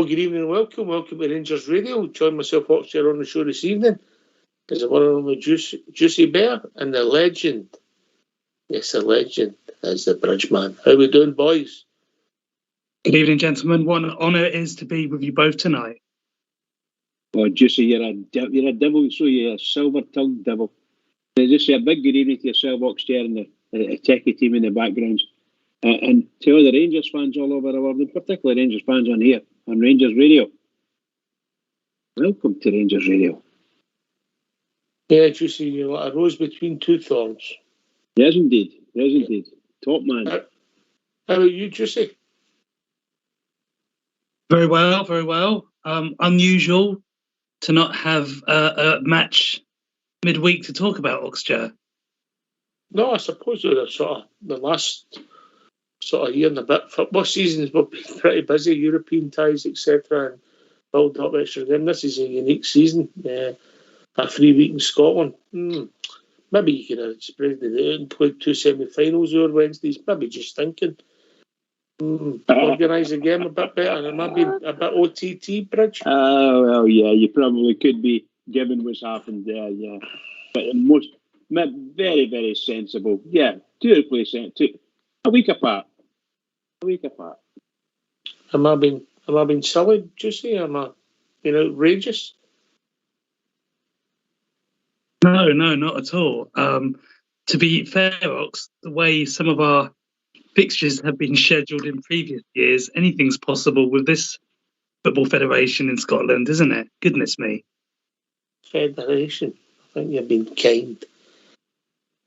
good evening and welcome. Welcome to Rangers Radio. Join myself, Oxford, on the show this evening. Is the one and only Juicy Bear and the legend. Yes, the legend is the bridge man. How we doing, boys? Good evening, gentlemen. What an honour it is to be with you both tonight. Oh, Juicy, you're a devil, so you're a silver-tongued devil. Just say a big good evening to yourself, Oxford, and the techie team in the background. And to all the Rangers fans all over the world, and particularly Rangers fans on here, on Rangers Radio. Welcome to Rangers Radio. Yeah, Juicy, you're like a rose between two thorns. Yes, indeed. Yes, indeed. Top man. How about you, Juicy? Very well, very well. Unusual to not have a match midweek to talk about, Oxford. No, I suppose the last sort of year and a bit. Football seasons will be pretty busy, European ties, etc., and build up extra game. This is a unique season. A free week in Scotland. Maybe you could have spread it out and played 2 semi-finals over Wednesdays. Maybe just thinking. Organise the game a bit better and maybe a bit OTT, Bridge. Well, yeah, you probably could be, given what's happened there, yeah. But very, very sensible. Yeah, a week apart. Am I being silly, Juicy? Am I being outrageous? No, not at all. To be fair, Ox, the way some of our fixtures have been scheduled in previous years, anything's possible with this football federation in Scotland, isn't it? Goodness me. Federation. I think you've been kind.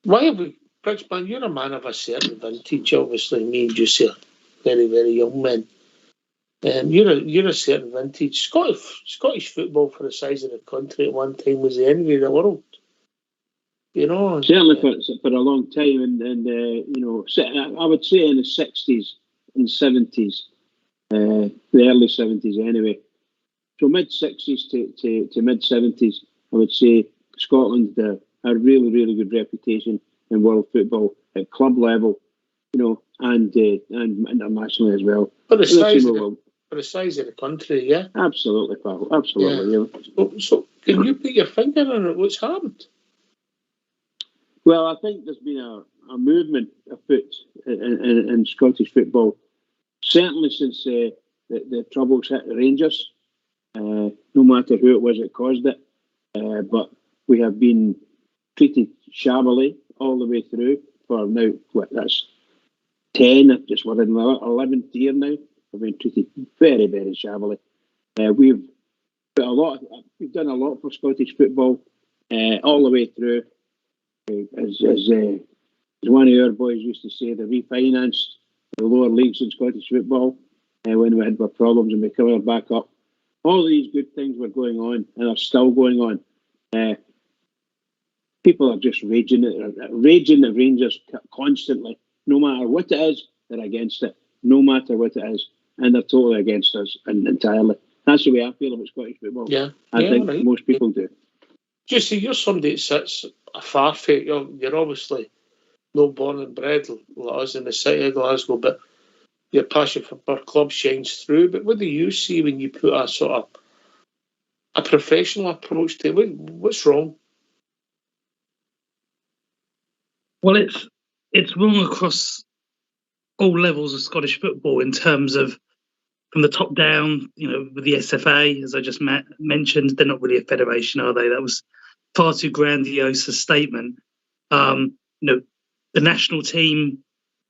Why have we, Bridgeman, you're a man of a certain vintage, obviously. Me and Juicy are very, very young men. You're a certain vintage. Scottish football, for the size of the country at one time, was the envy of the world. You know, certainly for a long time, and I would say in the 60s and 70s, the early 70s anyway. So mid 60s to mid 70s, I would say Scotland had a really, really good reputation in world football at club level, and internationally as well. For the size of the country, yeah. Absolutely, pal. Absolutely. Yeah. So can you put your finger on it? What's happened? Well, I think there's been a movement afoot in Scottish football, certainly since the troubles hit the Rangers, no matter who it was that caused it. But we have been treated shabbily all the way through for now, that's 10, just we're in the 11th year now. We've been treated very, very shabbily. We've done a lot for Scottish football all the way through. As one of your boys used to say, they refinanced the lower leagues in Scottish football when we had our problems and we covered back up. All these good things were going on and are still going on. People are just raging at Rangers constantly. No matter what it is, they're against it. No matter what it is. And they're totally against us entirely. That's the way I feel about Scottish football. Yeah. I think right. Most people do. Just see, you're somebody that sits afar from it. You're obviously not born and bred like us in the city of Glasgow, but your passion for our club shines through. But what do you see when you put a sort of a professional approach to it? What's wrong? Well, it's wrong across all levels of Scottish football in terms of from the top down, with the SFA, as I just mentioned. They're not really a federation, are they? That was far too grandiose a statement. The national team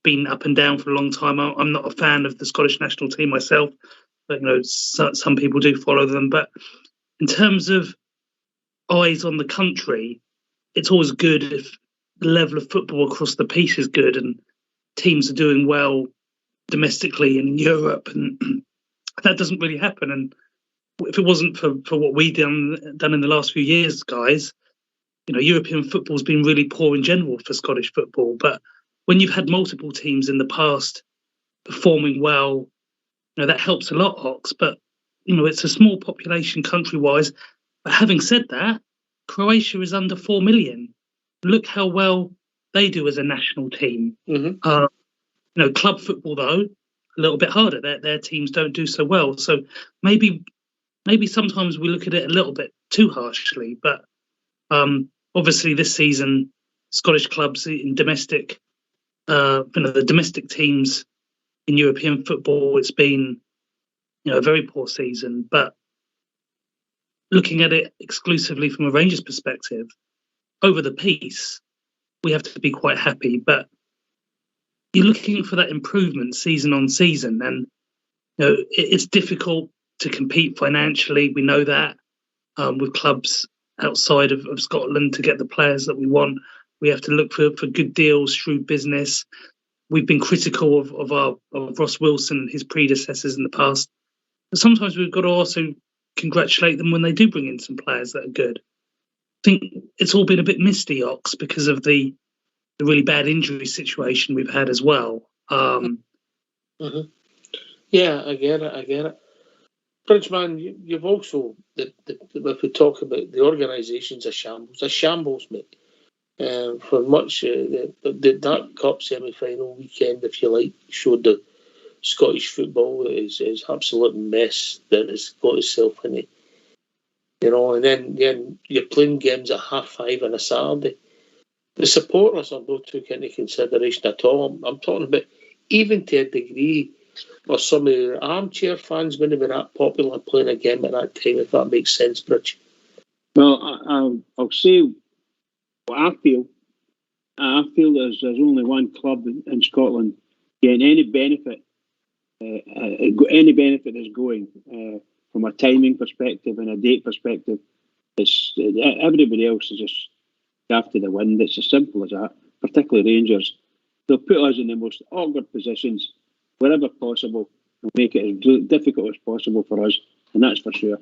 been up and down for a long time. I'm not a fan of the Scottish national team myself, but some people do follow them. But in terms of eyes on the country, it's always good if the level of football across the piece is good and teams are doing well domestically in Europe, and that doesn't really happen. And if it wasn't for what we done in the last few years, guys, European football's been really poor in general for Scottish football. But when you've had multiple teams in the past performing well, that helps a lot, Ox. But it's a small population country-wise. But having said that, Croatia is under 4 million. Look how well they do as a national team. Mm-hmm. Club football, though, a little bit harder. Their teams don't do so well. So maybe sometimes we look at it a little bit too harshly. But obviously this season, Scottish clubs in domestic, the domestic teams in European football, it's been a very poor season. But looking at it exclusively from a Rangers perspective, over the piece, we have to be quite happy. But you're looking for that improvement season on season, and it's difficult to compete financially. We know that with clubs outside of Scotland to get the players that we want. We have to look for good deals, shrewd business. We've been critical of Ross Wilson and his predecessors in the past. But sometimes we've got to also congratulate them when they do bring in some players that are good. I think it's all been a bit misty, Ox, because of the really bad injury situation we've had as well. Mm-hmm. Yeah, I get it. Bridgeman, you've also, if we talk about the organisation's a shambles, mate. For much, that Cup semi-final weekend, if you like, showed the Scottish football is absolute mess that it's got itself in it. And then you're playing games at 5:30 on a Saturday. The supporters are not taken into consideration at all. I'm talking about, even to a degree, or some of the armchair fans wouldn't be that popular playing a game at that time, if that makes sense, Bridge. Well, I'll say what I feel. I feel there's only one club in Scotland getting any benefit that's going from a timing perspective and a date perspective. It's everybody else is just after the wind. It's as simple as that. Particularly Rangers, they'll put us in the most awkward positions wherever possible and make it as difficult as possible for us, and that's for sure.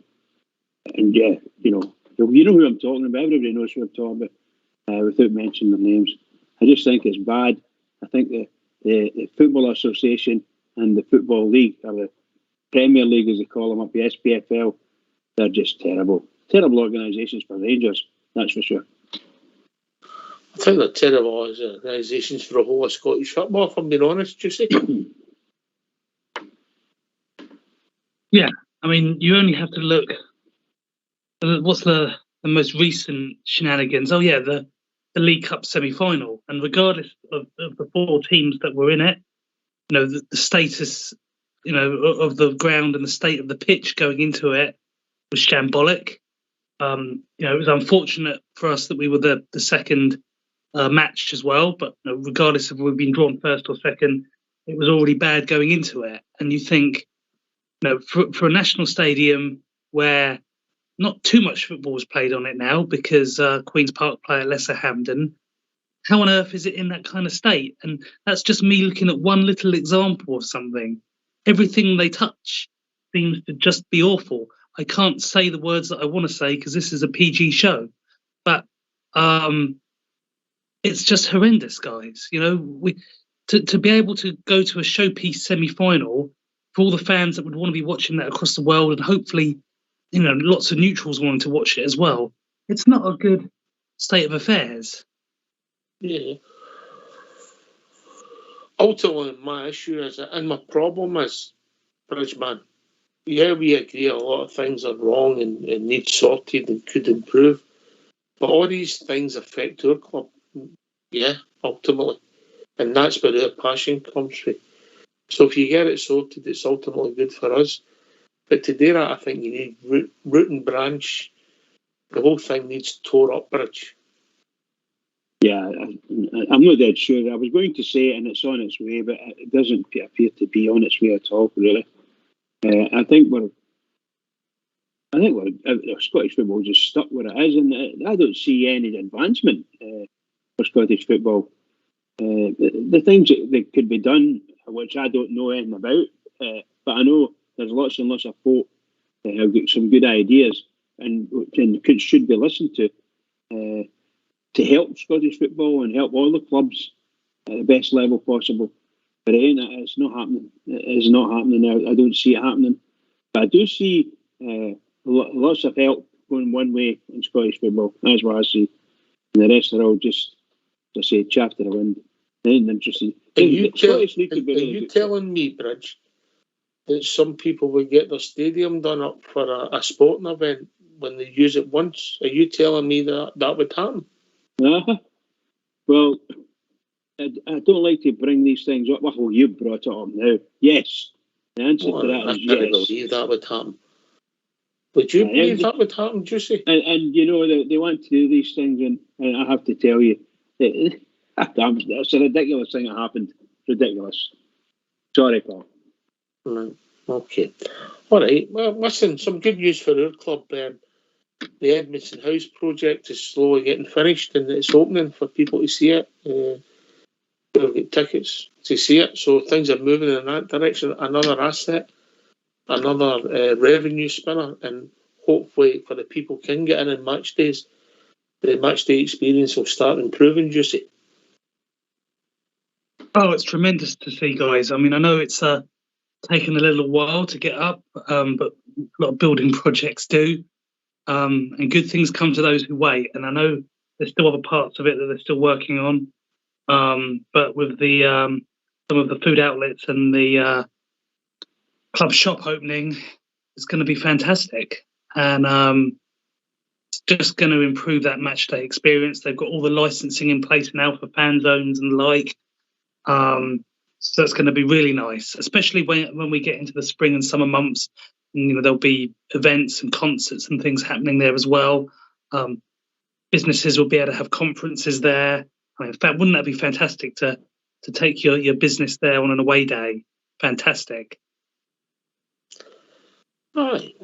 And yeah, you know who I'm talking about. Everybody knows who I'm talking about without mentioning their names. I just think it's bad. I think the Football Association and the Football League, or the Premier League as they call them up, the SPFL, they're just terrible. Terrible organisations for Rangers, that's for sure. I think they're terrible organisations for the whole of Scottish football, if I'm being honest, you see. Yeah, I mean, you only have to look. What's the most recent shenanigans? Oh yeah, the League Cup semi-final, and regardless of the 4 teams that were in it, the status, of the ground and the state of the pitch going into it was shambolic. It was unfortunate for us that we were the second match as well, but regardless of we've been drawn first or second, it was already bad going into it. And you think, for a national stadium where not too much football is played on it now because Queen's Park play at Lesser Hampden, how on earth is it in that kind of state? And that's just me looking at one little example of something. Everything they touch seems to just be awful. I can't say the words that I want to say because this is a PG show, but it's just horrendous, guys. To be able to go to a showpiece semi-final for all the fans that would want to be watching that across the world, and hopefully, lots of neutrals wanting to watch it as well. It's not a good state of affairs. Yeah. Ultimately, my issue is, and my problem is, Bridgeman, yeah, we agree a lot of things are wrong and need sorted and could improve, but all these things affect our club, yeah, ultimately. And that's where our passion comes from. So if you get it sorted, it's ultimately good for us. But to do that, I think you need root and branch. The whole thing needs tore up, Bridge. Yeah, I'm not dead sure. I was going to say it, and it's on its way, but it doesn't appear to be on its way at all, really. I think Scottish football just stuck where it is, and I don't see any advancement for Scottish football. The things that could be done, which I don't know anything about, but I know there's lots and lots of folk that have got some good ideas and should be listened to help Scottish football and help all the clubs at the best level possible. But it's not happening. It is not happening now. I don't see it happening. But I do see lots of help going one way in Scottish football. That's what I see. And the rest are all just, to say, chaff to the wind. It ain't interesting. Are you telling me, Bridge, that some people would get their stadium done up for a sporting event when they use it once? Are you telling me that would happen? Well, I don't like to bring these things up. Well, you brought it up now. Yes. The answer to that is yes. I can't believe that would happen. Would you believe that would happen, Juicy? And you know, they want to do these things, and I have to tell you, it's a ridiculous thing that happened. Ridiculous. Sorry, Paul. Right. Okay. All right. Well, listen, some good news for our club. The Edmondson House project is slowly getting finished, and it's opening for people to see it. We'll get tickets to see it, so things are moving in that direction. Another asset, another revenue spinner, and hopefully for the people who can get in match days, the match day experience will start improving, Juicy. Oh, it's tremendous to see, guys. I mean, I know it's taken a little while to get up, but a lot of building projects do. And good things come to those who wait. And I know there's still other parts of it that they're still working on. But with the some of the food outlets and the club shop opening, it's going to be fantastic. And it's just going to improve that match day experience. They've got all the licensing in place now for fan zones and the like. So that's going to be really nice, especially when we get into the spring and summer months. And, you know, there'll be events and concerts and things happening there as well. Businesses will be able to have conferences there. I mean, in fact, wouldn't that be fantastic to take your business there on an away day? Fantastic. All right.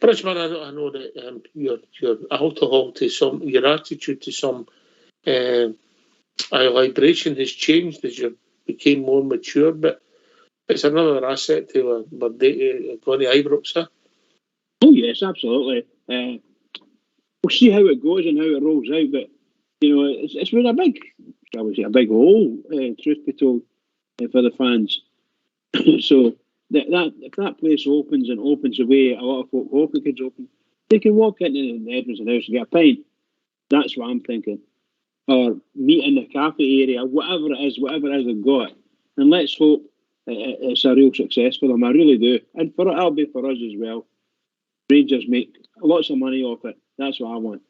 Bridgeman, I know that your alcohol to some, your attitude to some libration has changed as you became more mature, but it's another asset to going to Ibrox, huh? Oh yes, absolutely. We'll see how it goes and how it rolls out, but you know, it's been a big hole, truth be told, for the fans. So if that place opens the way a lot of folk hope it could open, they can walk into the Edmondson House and get a pint. That's what I'm thinking. Or meet in the cafe area, whatever it is they've got. And let's hope it's a real success for them. I really do. And it'll be for us as well. Rangers make lots of money off it. That's what I want.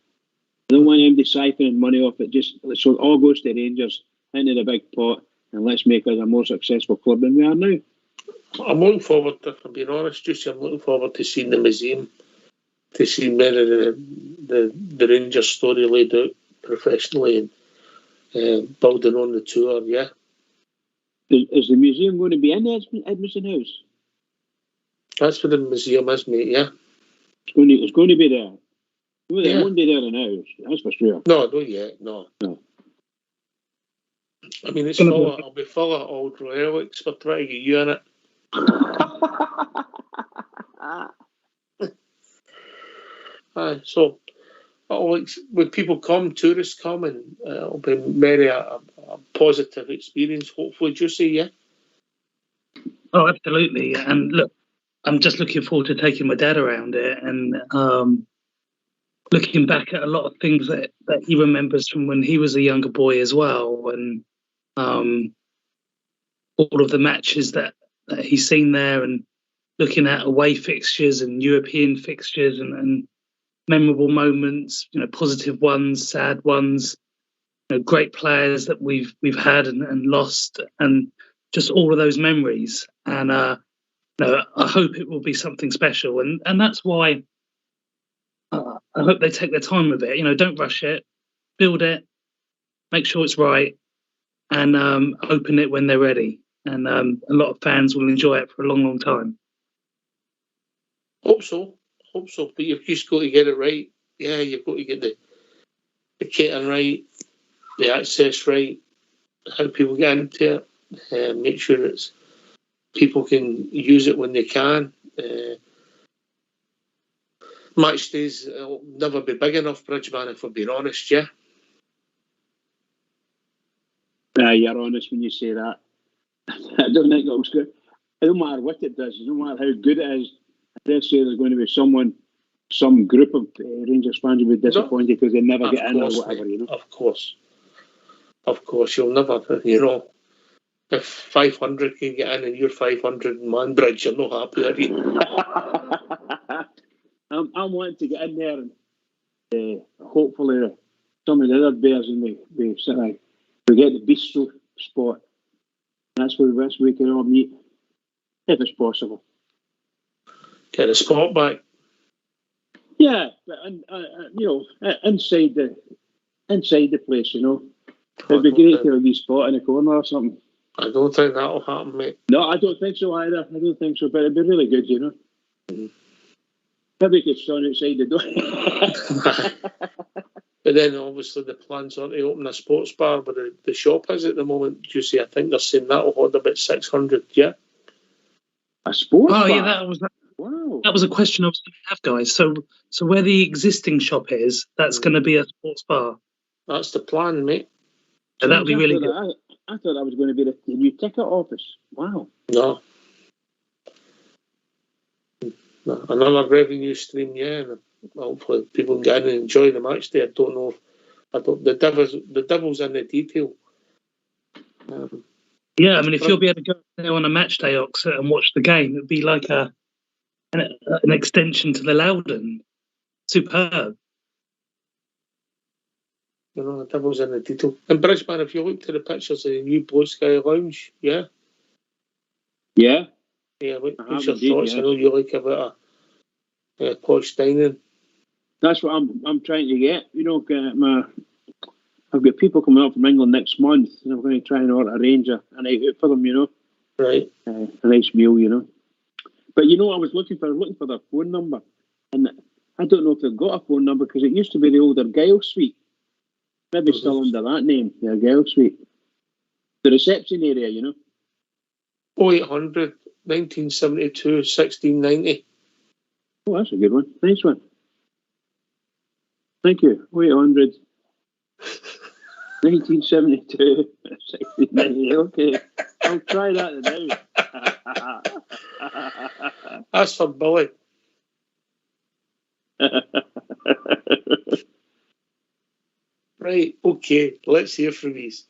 I don't want anybody siphoning money off it. Just so it all goes to Rangers into the big pot, and let's make us a more successful club than we are now. I'm looking forward, if I'm being honest, I'm looking forward to seeing the museum, to seeing better the Rangers story laid out professionally and building on the tour, yeah. Is the museum going to be in the Edmondson House? That's where the museum is, mate, yeah. It's going to be there. Well, yeah. It won't be there in the house, that's for sure. No, not yet, no. I mean, it'll be full of old relics. We're trying to get you in it. So, when people come, tourists come, and it'll be very a positive experience, hopefully, Juicy, yeah? Oh, absolutely. And look, I'm just looking forward to taking my dad around it and looking back at a lot of things that he remembers from when he was a younger boy as well, and all of the matches that he's seen there, and looking at away fixtures and European fixtures and memorable moments, you know, positive ones, sad ones, you know, great players that we've had and lost, and just all of those memories. And you know, I hope it will be something special, and that's why I hope they take their time with it. You know, don't rush it, build it, make sure it's right, and open it when they're ready. And a lot of fans will enjoy it for a long, long time. Hope so. But you've just got to get it right. Yeah, you've got to get the kitting right, the access right, how people get into it, and make sure it's people can use it when they can. Match days will never be big enough, Bridgeman, if we're being honest, yeah? You're honest when you say that. I don't think it'll good. It don't matter what it does, it don't matter how good it is. I dare say there's going to be some group of Rangers fans will be disappointed because they never get in or whatever, you know. Of course. of course, you'll never, if 500 can get in and you're 500 in Man Bridge, you're not happy, are you? I'm wanting to get in there and hopefully some of the other bears in we get the bistro spot. That's where we can all meet, if it's possible. Get the spot back. Yeah, but inside the place, it'd be great to have a wee spot in the corner or something. I don't think that'll happen, mate. No, I don't think so either. I don't think so, but it'd be really good, Mm. Maybe we could stand outside the door. But then, obviously, the plans are to open a sports bar, but the shop is at the moment. You see, I think they're saying that'll hold about 600. Yeah. A sports bar. Oh yeah, that was a question I was going to have, guys. So where the existing shop is, that's going to be a sports bar. That's the plan, mate. And that'll be really good. I thought that was going to be the new ticket office. Wow. No. Another revenue stream, yeah. And hopefully people can get in and enjoy the match day. I don't know the devil's in the detail. Yeah, I mean, if you'll be able to go there on a match day, Oxford, and watch the game, it'd be like an extension to the Loudon. Superb. The devil's in the detail. And Bridgeman, if you look to the pictures of the new Blue Sky Lounge, yeah? Yeah. Yeah, what's your thoughts? Yeah. I know you like a bit of posh dining. That's what I'm trying to get. I've got people coming up from England next month, and I'm going to try and arrange a night out for them, Right. A nice meal, But I was looking for their phone number, and I don't know if they've got a phone number because it used to be the older Gale Suite. Maybe still under that name, the Gale Suite. The reception area, 0800 1972 1690. Oh, that's a good one. Nice one. Thank you. 0800 1972 1690. Okay. I'll try that now. That's for Billy. Right, okay. Let's hear from these.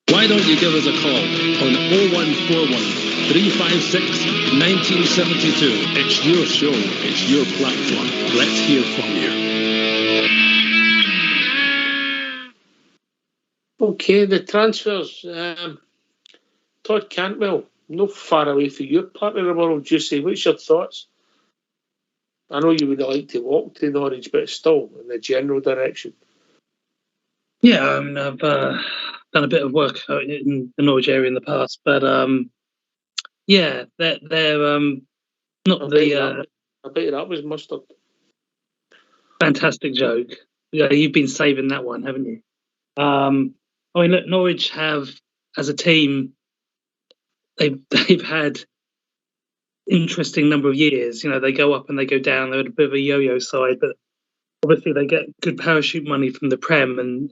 Why don't you give us a call on 0141 356 1972? It's your show. It's your platform. Let's hear from you. Okay, the transfers. Todd Cantwell, no far away from your part of the world, Juicy. What's your thoughts? I know you would like to walk to Norwich, but still in the general direction. Yeah, I mean, I've done a bit of work out in the Norwich area in the past, but yeah, they're not I bet you that was mustard. Fantastic joke. Yeah, you've been saving that one, haven't you? I mean, look, Norwich have, as a team, they've had interesting number of years. They go up and they go down. They're a bit of a yo-yo side, but obviously they get good parachute money from the Prem, and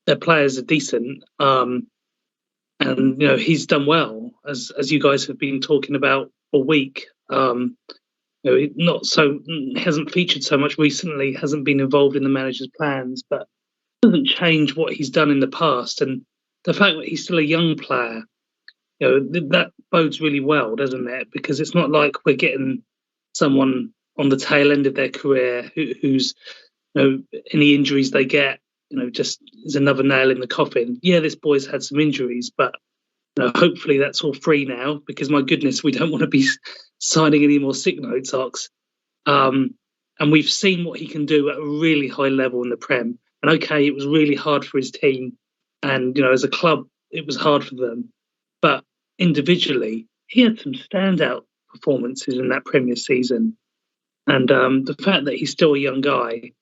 their players are decent. And he's done well, as you guys have been talking about all week. Hasn't featured so much recently, hasn't been involved in the manager's plans, but doesn't change what he's done in the past. And the fact that he's still a young player, that bodes really well, doesn't it? Because it's not like we're getting someone on the tail end of their career who's, any injuries they get, just is another nail in the coffin. Yeah, this boy's had some injuries, but hopefully that's all free now, because my goodness, we don't want to be signing any more sick notes, Ox. And we've seen what he can do at a really high level in the Prem. And okay, it was really hard for his team, and as a club, it was hard for them. But individually, he had some standout performances in that Premier season. And the fact that he's still a young guy,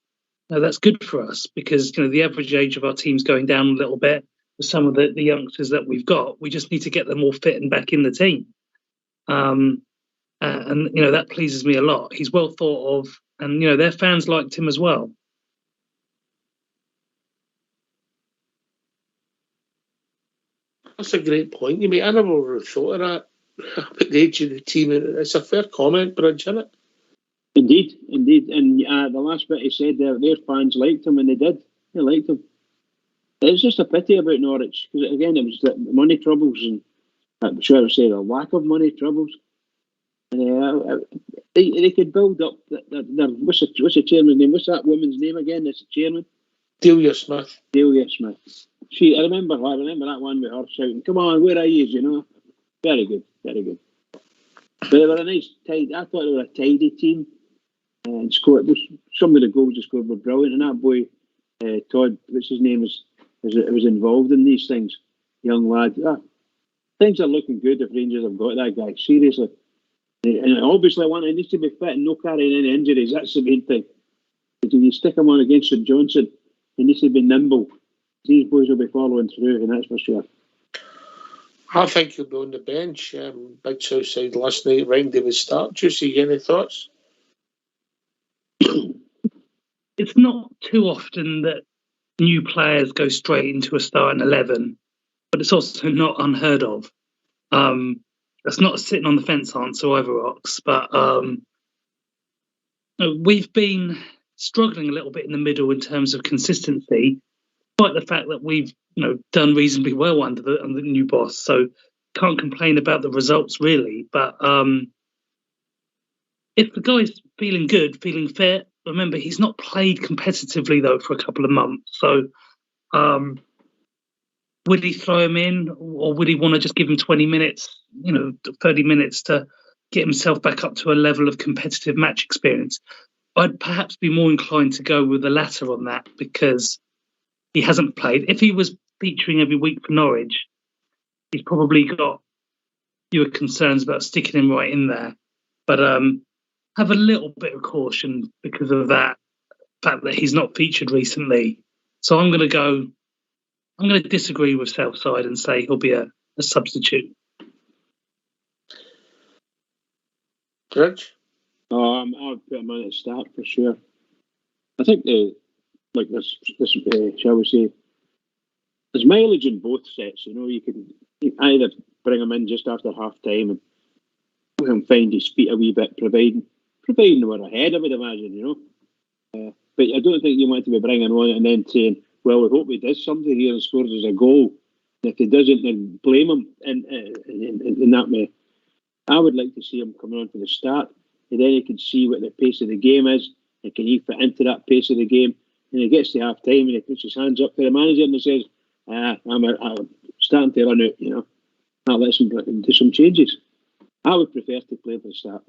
that's good for us, because the average age of our team's going down a little bit with some of the youngsters that we've got. We just need to get them all fit and back in the team. And that pleases me a lot. He's well thought of, and their fans liked him as well. That's a great point you make. I never would have thought of that. About the age of the team. It's a fair comment, Bridge, isn't it? Indeed. And the last bit he said there, their fans liked him, and they did. I liked him. It's just a pity about Norwich because again, it was the money troubles, and I'm sure I would say the lack of money troubles. And they could build up. What's the chairman's name? What's that woman's name again? That's the chairman. Delia Smith. Delia Smith. I remember her. I remember that one with her shouting, "Come on, where are you?" You know, very good, very good. But they were a nice, tidy. I thought they were a tidy team, and scored. Some of the goals they scored were brilliant. And that boy, Todd, what's his name, was involved in these things. Young lad. Things are looking good if Rangers have got that guy. Seriously. And obviously, he needs to be fit and no carrying any injuries. That's the main thing. If you stick him on against St Johnson, he needs to be nimble. These boys will be following through, and that's for sure. I think he'll be on the bench. Big Southside last night, Ryan David start. Do you see any thoughts? It's not too often that new players go straight into a starting 11, but it's also not unheard of. That's not a sitting on the fence answer either, Ox, but we've been struggling a little bit in the middle in terms of consistency, despite the fact that we've done reasonably well under the new boss. So can't complain about the results really. But if the guy's feeling good, feeling fit, remember he's not played competitively though for a couple of months. So would he throw him in, or would he want to just give him 20 minutes, 30 minutes to get himself back up to a level of competitive match experience? I'd perhaps be more inclined to go with the latter on that because he hasn't played. If he was featuring every week for Norwich, he's probably got fewer concerns about sticking him right in there. But have a little bit of caution because of that fact that he's not featured recently. So I'm going to disagree with Southside and say he'll be a substitute. Rich? I'll put him on at the start for sure. I think this shall we say, there's mileage in both sets. You can either bring him in just after half time and let him find his feet a wee bit, providing we're ahead, I would imagine, but I don't think you want to be bringing on and then saying, well, we hope he does something here and scores us a goal. And if he doesn't, then blame him in that way. I would like to see him coming on for the start, and then he can see what the pace of the game is, and can he fit into that pace of the game. And he gets to half time and he puts his hands up to the manager and he says, I'm starting to run out, I'll let him do some changes. I would prefer to play for the start.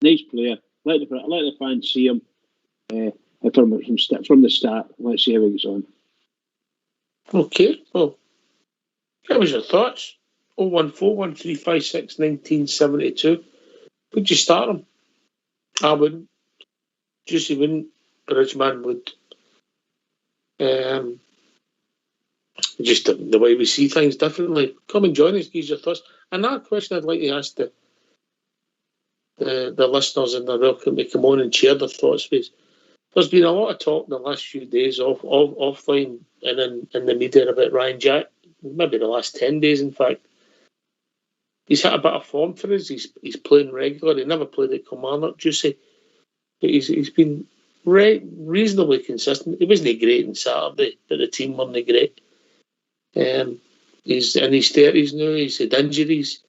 Nice player. Let the fans see him from the start. Let's see how he gets on. Okay, well, what was your thoughts? 01413561972. Would you start him? I wouldn't. Juicy wouldn't. Bridgeman would. Just the way we see things differently. Come and join us, give your thoughts. Another question I'd like to ask the listeners, and they're welcome to come on and share their thoughts with us. There's been a lot of talk in the last few days offline and in the media about Ryan Jack, maybe the last 10 days in fact. He's hit a bit of form for us. He's playing regular. He never played at Kilmarnock, Juicy. But he's been reasonably consistent. He wasn't great on Saturday, but the team weren't great. He's in his 30s now. He's had injuries.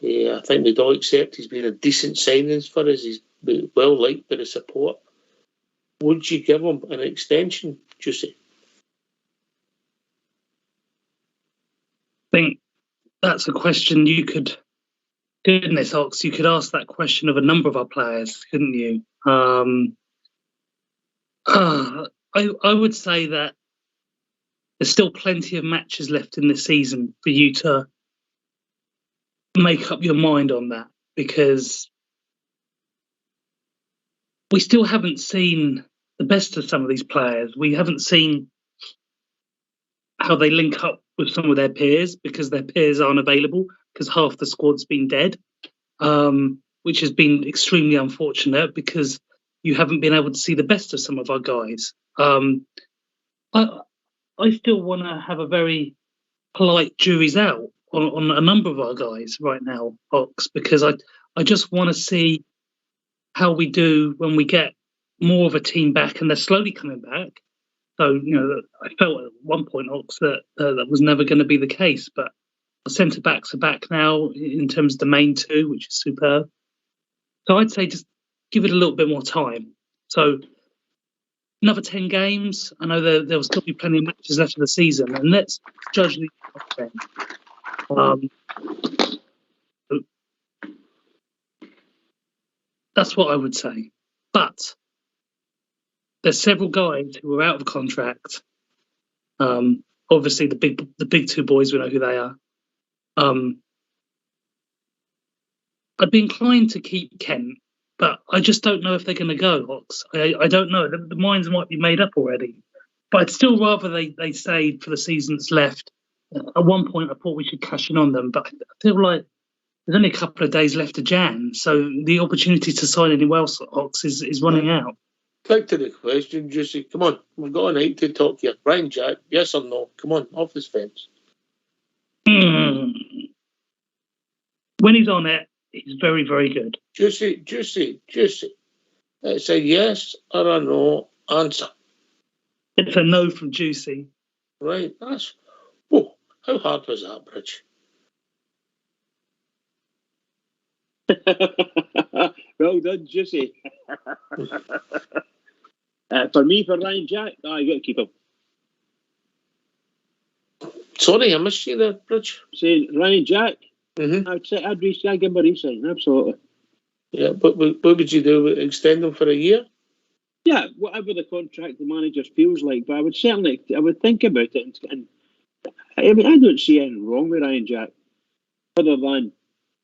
I think we'd all accept he's been a decent signing for us. He's been well liked by the support. Would you give him an extension, Juicy? I think that's a question you could... Goodness, Ox, you could ask that question of a number of our players, couldn't you? I would say that there's still plenty of matches left in this season for you to make up your mind on that, because we still haven't seen the best of some of these players. We haven't seen how they link up with some of their peers, because their peers aren't available because half the squad's been dead, which has been extremely unfortunate because you haven't been able to see the best of some of our guys. I still want to have a very polite jury's out on a number of our guys right now, Ox, because I just want to see how we do when we get more of a team back, and they're slowly coming back. So, I felt at one point, Ox, that that was never going to be the case. But the centre-backs are back now in terms of the main two, which is superb. So I'd say just give it a little bit more time. So another 10 games. I know there will still be plenty of matches left of the season. And let's judge the then. That's what I would say. But there's several guys who are out of contract. Obviously, the big two boys, we know who they are. I'd be inclined to keep Kent, but I just don't know if they're going to go, Ox. I don't know. The minds might be made up already. But I'd still rather they stayed for the season that's left. At one point, I thought we should cash in on them, but I feel like there's only a couple of days left of Jan, so the opportunity to sign anyone else, Ox, is running out. Back to the question, Juicy. Come on, we've got a night to talk here. Ryan Jack, yes or no? Come on, off his fence. When he's on it, he's very, very good. Juicy. It's a yes or a no answer. It's a no from Juicy. Right, whoa, how hard was that, Bridge? Well done, Juicy. For me, for Ryan Jack, you got to keep him. Sorry, I missed you there, Bridge. Say Ryan Jack. Mm-hmm. I'd give him a re-sign, absolutely. Yeah, but what would you do? Extend him for a year? Yeah, whatever the contract the manager feels like, but I would think about it. And I mean, I don't see anything wrong with Ryan Jack, other than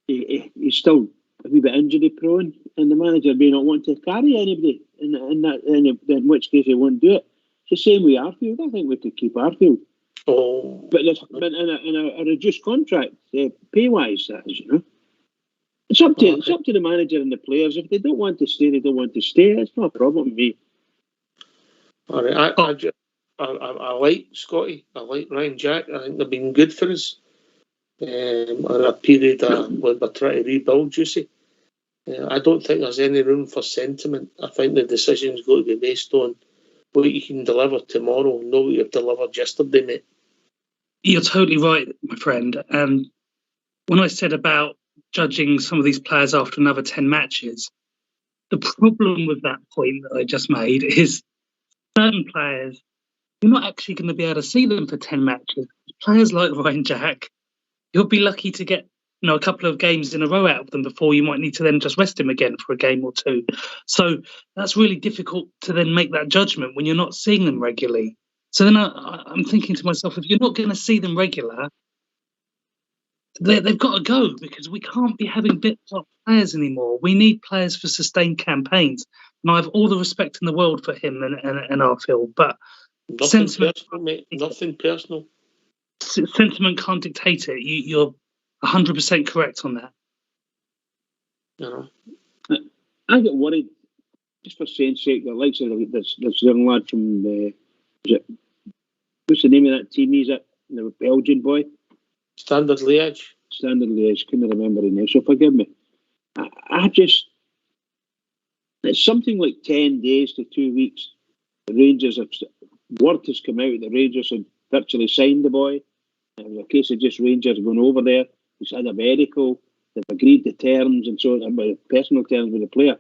he's still a wee bit injury prone, and the manager may not want to carry anybody in which case he won't do it. It's the same with Arfield. I think we could keep Arfield. Oh, but in a reduced contract, pay-wise, that is, It's up to the manager and the players. If they don't want to stay, they don't want to stay. It's not a problem with me. All right, I like Scotty. I like Ryan Jack. I think they've been good for us. On a period where we're trying to rebuild, Juicy. I don't think there's any room for sentiment. I think the decision's got to be based on what you can deliver tomorrow, not what you've delivered yesterday, mate. You're totally right, my friend. And when I said about judging some of these players after another 10 matches, the problem with that point that I just made is certain players, you're not actually going to be able to see them for 10 matches. Players like Ryan Jack, you'll be lucky to get a couple of games in a row out of them before you might need to then just rest him again for a game or two. So that's really difficult to then make that judgment when you're not seeing them regularly. So then I'm thinking to myself, if you're not going to see them regular, they've got to go, because we can't be having bit-part players anymore. We need players for sustained campaigns. And I have all the respect in the world for him and Arfield, but nothing personal, mate. Nothing personal. Sentiment can't dictate it. You're 100% correct on that. I get worried, just for saying sake, that like this young lad from what's the name of that team? He's at the Belgian boy. Standard Liège. Couldn't remember his name, so forgive me. I just, it's something like 10 days to 2 weeks. The Rangers word has come out that Rangers had virtually signed the boy. It was a case of just Rangers going over there. He's had a medical. They've agreed to terms and so on, personal terms with the player.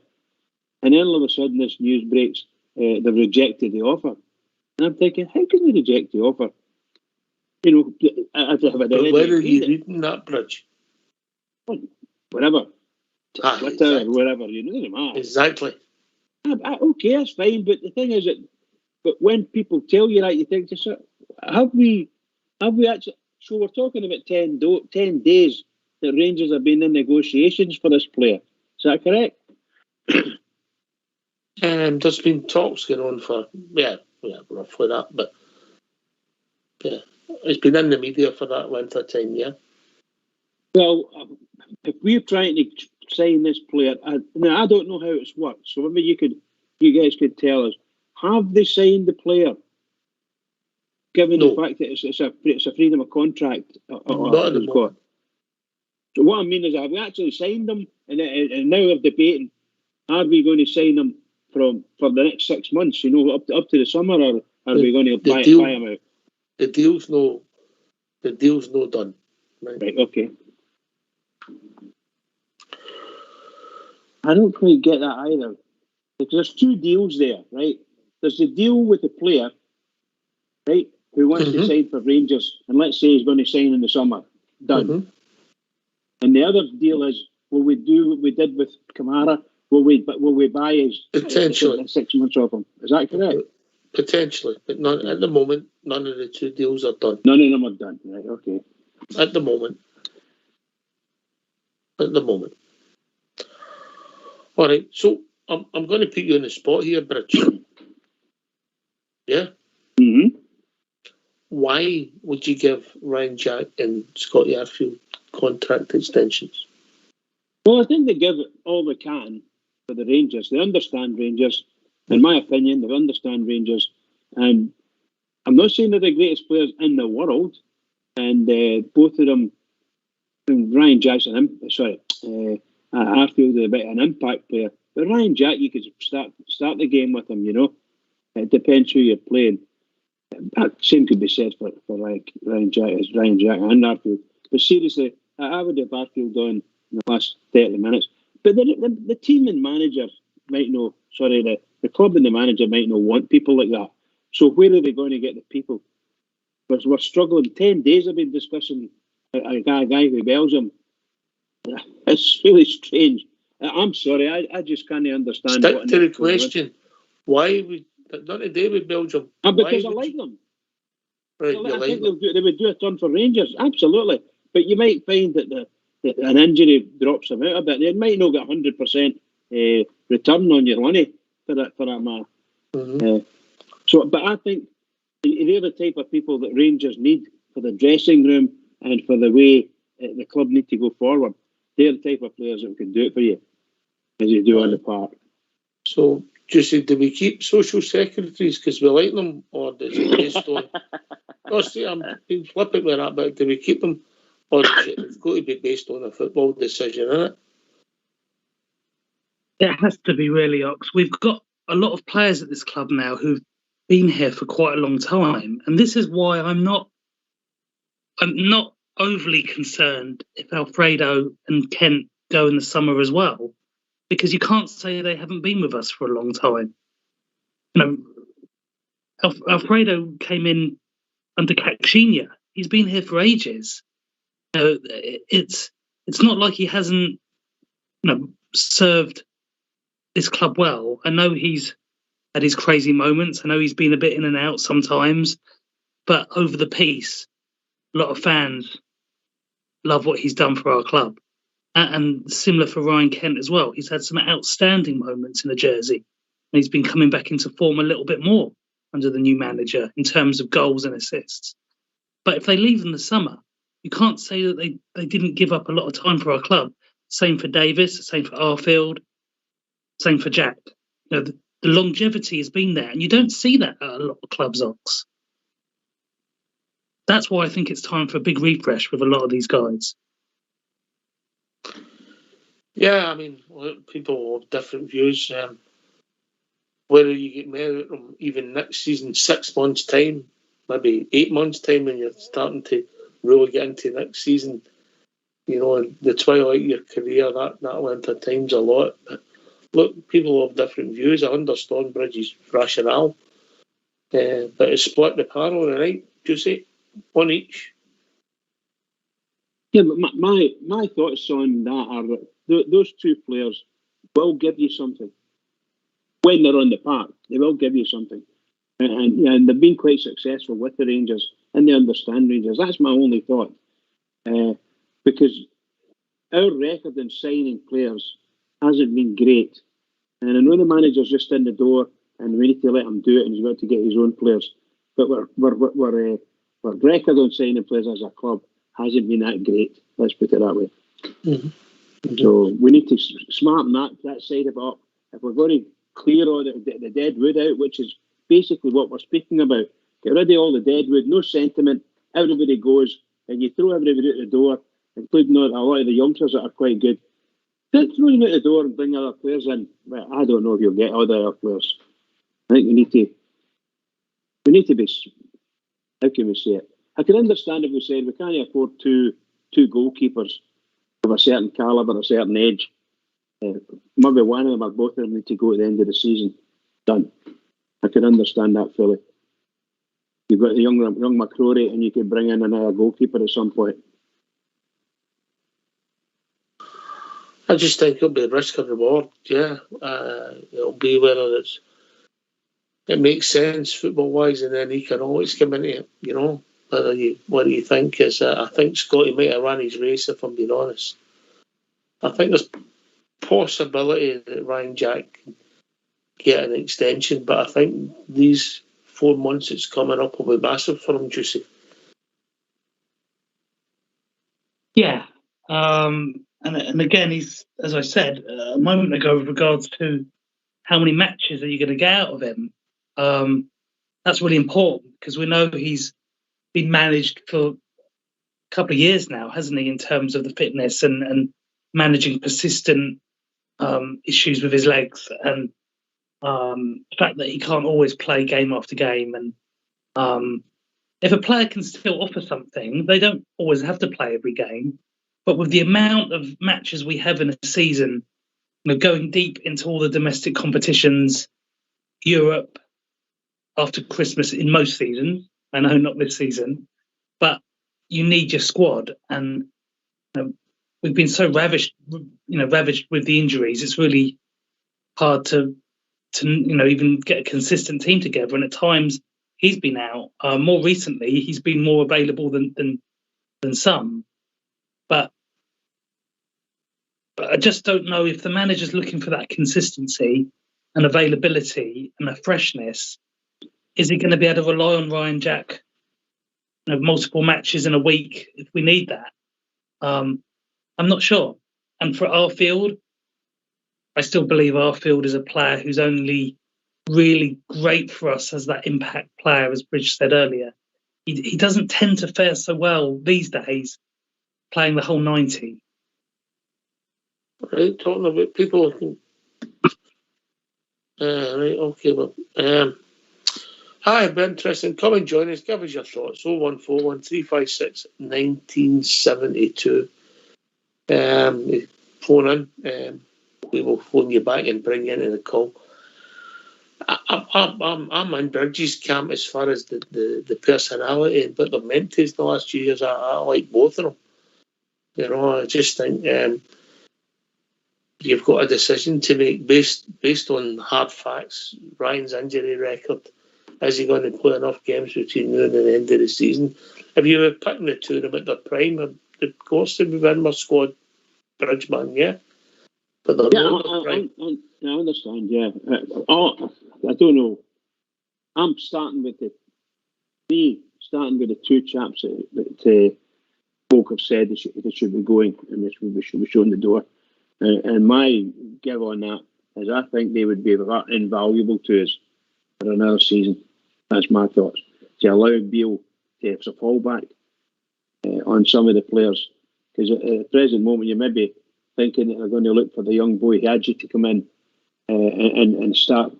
And then all of a sudden, this news breaks. They've rejected the offer. And I'm thinking, how can they reject the offer? But where are you reading that, Bridge? Wherever. Twitter, exactly. Wherever, doesn't matter. Exactly. Okay, that's fine, but the thing is but when people tell you that, you think to yourself, have we actually, so we're talking about 10 days that Rangers have been in negotiations for this player. Is that correct? There's been talks going on for, roughly that, but yeah, it's been in the media for that length of time, yeah. Well, if we're trying to sign this player, I don't know how it's worked, so maybe you guys could tell us, have they signed the player, given the fact that it's a freedom of contract? Not at the moment. So what I mean is, have we actually signed them, and now we're debating, are we going to sign them for the next 6 months, up to the summer, or Are we going to buy him out? The deal's no done. Right, okay. I don't quite get that either. Because there's two deals there, right? There's the deal with the player, right, who wants to sign for Rangers, and let's say he's going to sign in the summer. Done. And the other deal is, will we do what we did with Kamara? Will we buy his potentially 6 months off him? Is that correct? Potentially, but at the moment, none of the two deals are done. None of them are done. Right? Okay. At the moment. All right. So I'm going to put you on the spot here, Bridge. Yeah. Mm-hmm. Why would you give Ryan Jack and Scotty Arfield contract extensions? Well, I think they give all they can for the Rangers. They understand Rangers. In my opinion, they understand Rangers. And I'm not saying they're the greatest players in the world. And both of them, Ryan Jackson, Arfield is a bit an impact player. But Ryan Jack, you could start the game with him, you know. It depends who you're playing. Same could be said for Ryan Jack and Arfield. But seriously, I would have Arfield on in the last 30 minutes. But the team and manager might know, the club and the manager might not want people like that. So where are they going to get the people? Because we're struggling. 10 days I've been discussing a guy from Belgium. It's really strange. I'm sorry, I just can't understand. Stick to the question. Why would not today with Belgium? Because I like them. Right, I think they would do a ton for Rangers, absolutely. But you might find that an injury drops them out a bit. They might not get 100% return on your money for that man. But I think they're the type of people that Rangers need for the dressing room and for the way the club need to go forward. They're the type of players that can do it for you, as you do on the park. So, do we keep social secretaries because we like them, or is it based on... I'm being flippant with that, but do we keep them, or is it's got to be based on a football decision, isn't it? It has to be really, Ox. We've got a lot of players at this club now who've been here for quite a long time, and this is why I'm not overly concerned if Alfredo and Kent go in the summer as well, because you can't say they haven't been with us for a long time. You know, Alfredo came in under Caixinha. He's been here for ages. You know, it's not like he hasn't, served this club well. I know he's had his crazy moments. I know he's been a bit in and out sometimes, but over the piece, a lot of fans love what he's done for our club. And similar for Ryan Kent as well. He's had some outstanding moments in the jersey, and he's been coming back into form a little bit more under the new manager in terms of goals and assists. But if they leave in the summer, you can't say that they didn't give up a lot of time for our club. Same for Davis, same for Arfield, same for Jack. You know, the longevity has been there, and you don't see that at a lot of clubs, Ox. That's why I think it's time for a big refresh with a lot of these guys. Yeah, I mean, people have different views. Whether you get merit from even next season, 6 months' time, maybe 8 months' time, when you're starting to really get into next season, the twilight of your career, that length of time's a lot. But look, people have different views. I understand Bridges' rationale. But it's split the panel, right, Juicy? One each. Yeah, but my thoughts on that are that those two players will give you something. When they're on the park, they will give you something. And they've been quite successful with the Rangers, and they understand Rangers. That's my only thought. Because our record in signing players hasn't been great. And I know the manager's just in the door, and we need to let him do it, and he's about to get his own players. But our record on signing players as a club hasn't been that great. Let's put it that way. Mm-hmm. So we need to smarten that side of it up. If we're going to clear all the dead wood out, which is basically what we're speaking about, get rid of all the dead wood, no sentiment, everybody goes, and you throw everybody out the door, including a lot of the youngsters that are quite good. Throw them out the door and bring other players in. Well, I don't know if you'll get other players. I think we need to We need to be, how can we say it? I can understand if we said we can't afford two goalkeepers of a certain calibre, a certain age. Maybe one of them or both of them need to go at the end of the season. Done. I can understand that fully. You've got the young McCrory, and you could bring in another goalkeeper at some point. I just think it'll be risk and reward. Yeah, it'll be whether it makes sense football wise, and then economics come into it. You know, what do you think? Is I think Scotty might have run his race, if I'm being honest. I think there's possibility that Ryan Jack can get an extension, but I think these 4 months it's coming up will be massive for him, Juicy. Yeah. And again, he's, as I said a moment ago, with regards to how many matches are you going to get out of him, that's really important, because we know he's been managed for a couple of years now, hasn't he, in terms of the fitness and managing persistent issues with his legs, and the fact that he can't always play game after game. And if a player can still offer something, they don't always have to play every game. But with the amount of matches we have in a season, going deep into all the domestic competitions, Europe, after Christmas in most seasons, I know not this season, but you need your squad. And we've been so ravaged with the injuries. It's really hard to even get a consistent team together. And at times he's been out. More recently, he's been more available than some. But I just don't know if the manager's looking for that consistency and availability and a freshness. Is he going to be able to rely on Ryan Jack, multiple matches in a week if we need that? I'm not sure. And for Arfield, I still believe Arfield is a player who's only really great for us as that impact player, as Bridge said earlier. He doesn't tend to fare so well these days playing the whole 90. Right, talking about people looking. Right, okay, well. Hi, be interesting. Come and join us. Give us your thoughts. 0141 356 1972. Phone in. We will phone you back and bring you into the call. I'm in Bridges' camp as far as the personality and what they're meant to in the last 2 years. I like both of them. I just think you've got a decision to make based on hard facts. Ryan's injury record. Is he going to play enough games between now and the end of the season? If you were picking the two of them at their prime, of course they'd be in my squad, Bridgeman, yeah. But they're not at their prime. I understand, yeah. I don't know. I'm starting with the two chaps that folk have said they should be going and they should be shown the door. And my give on that is I think they would be invaluable to us for another season. That's my thoughts. To allow Beale to have a fallback on some of the players. Because at the present moment, you may be thinking that they're going to look for the young boy Hadji to come in and start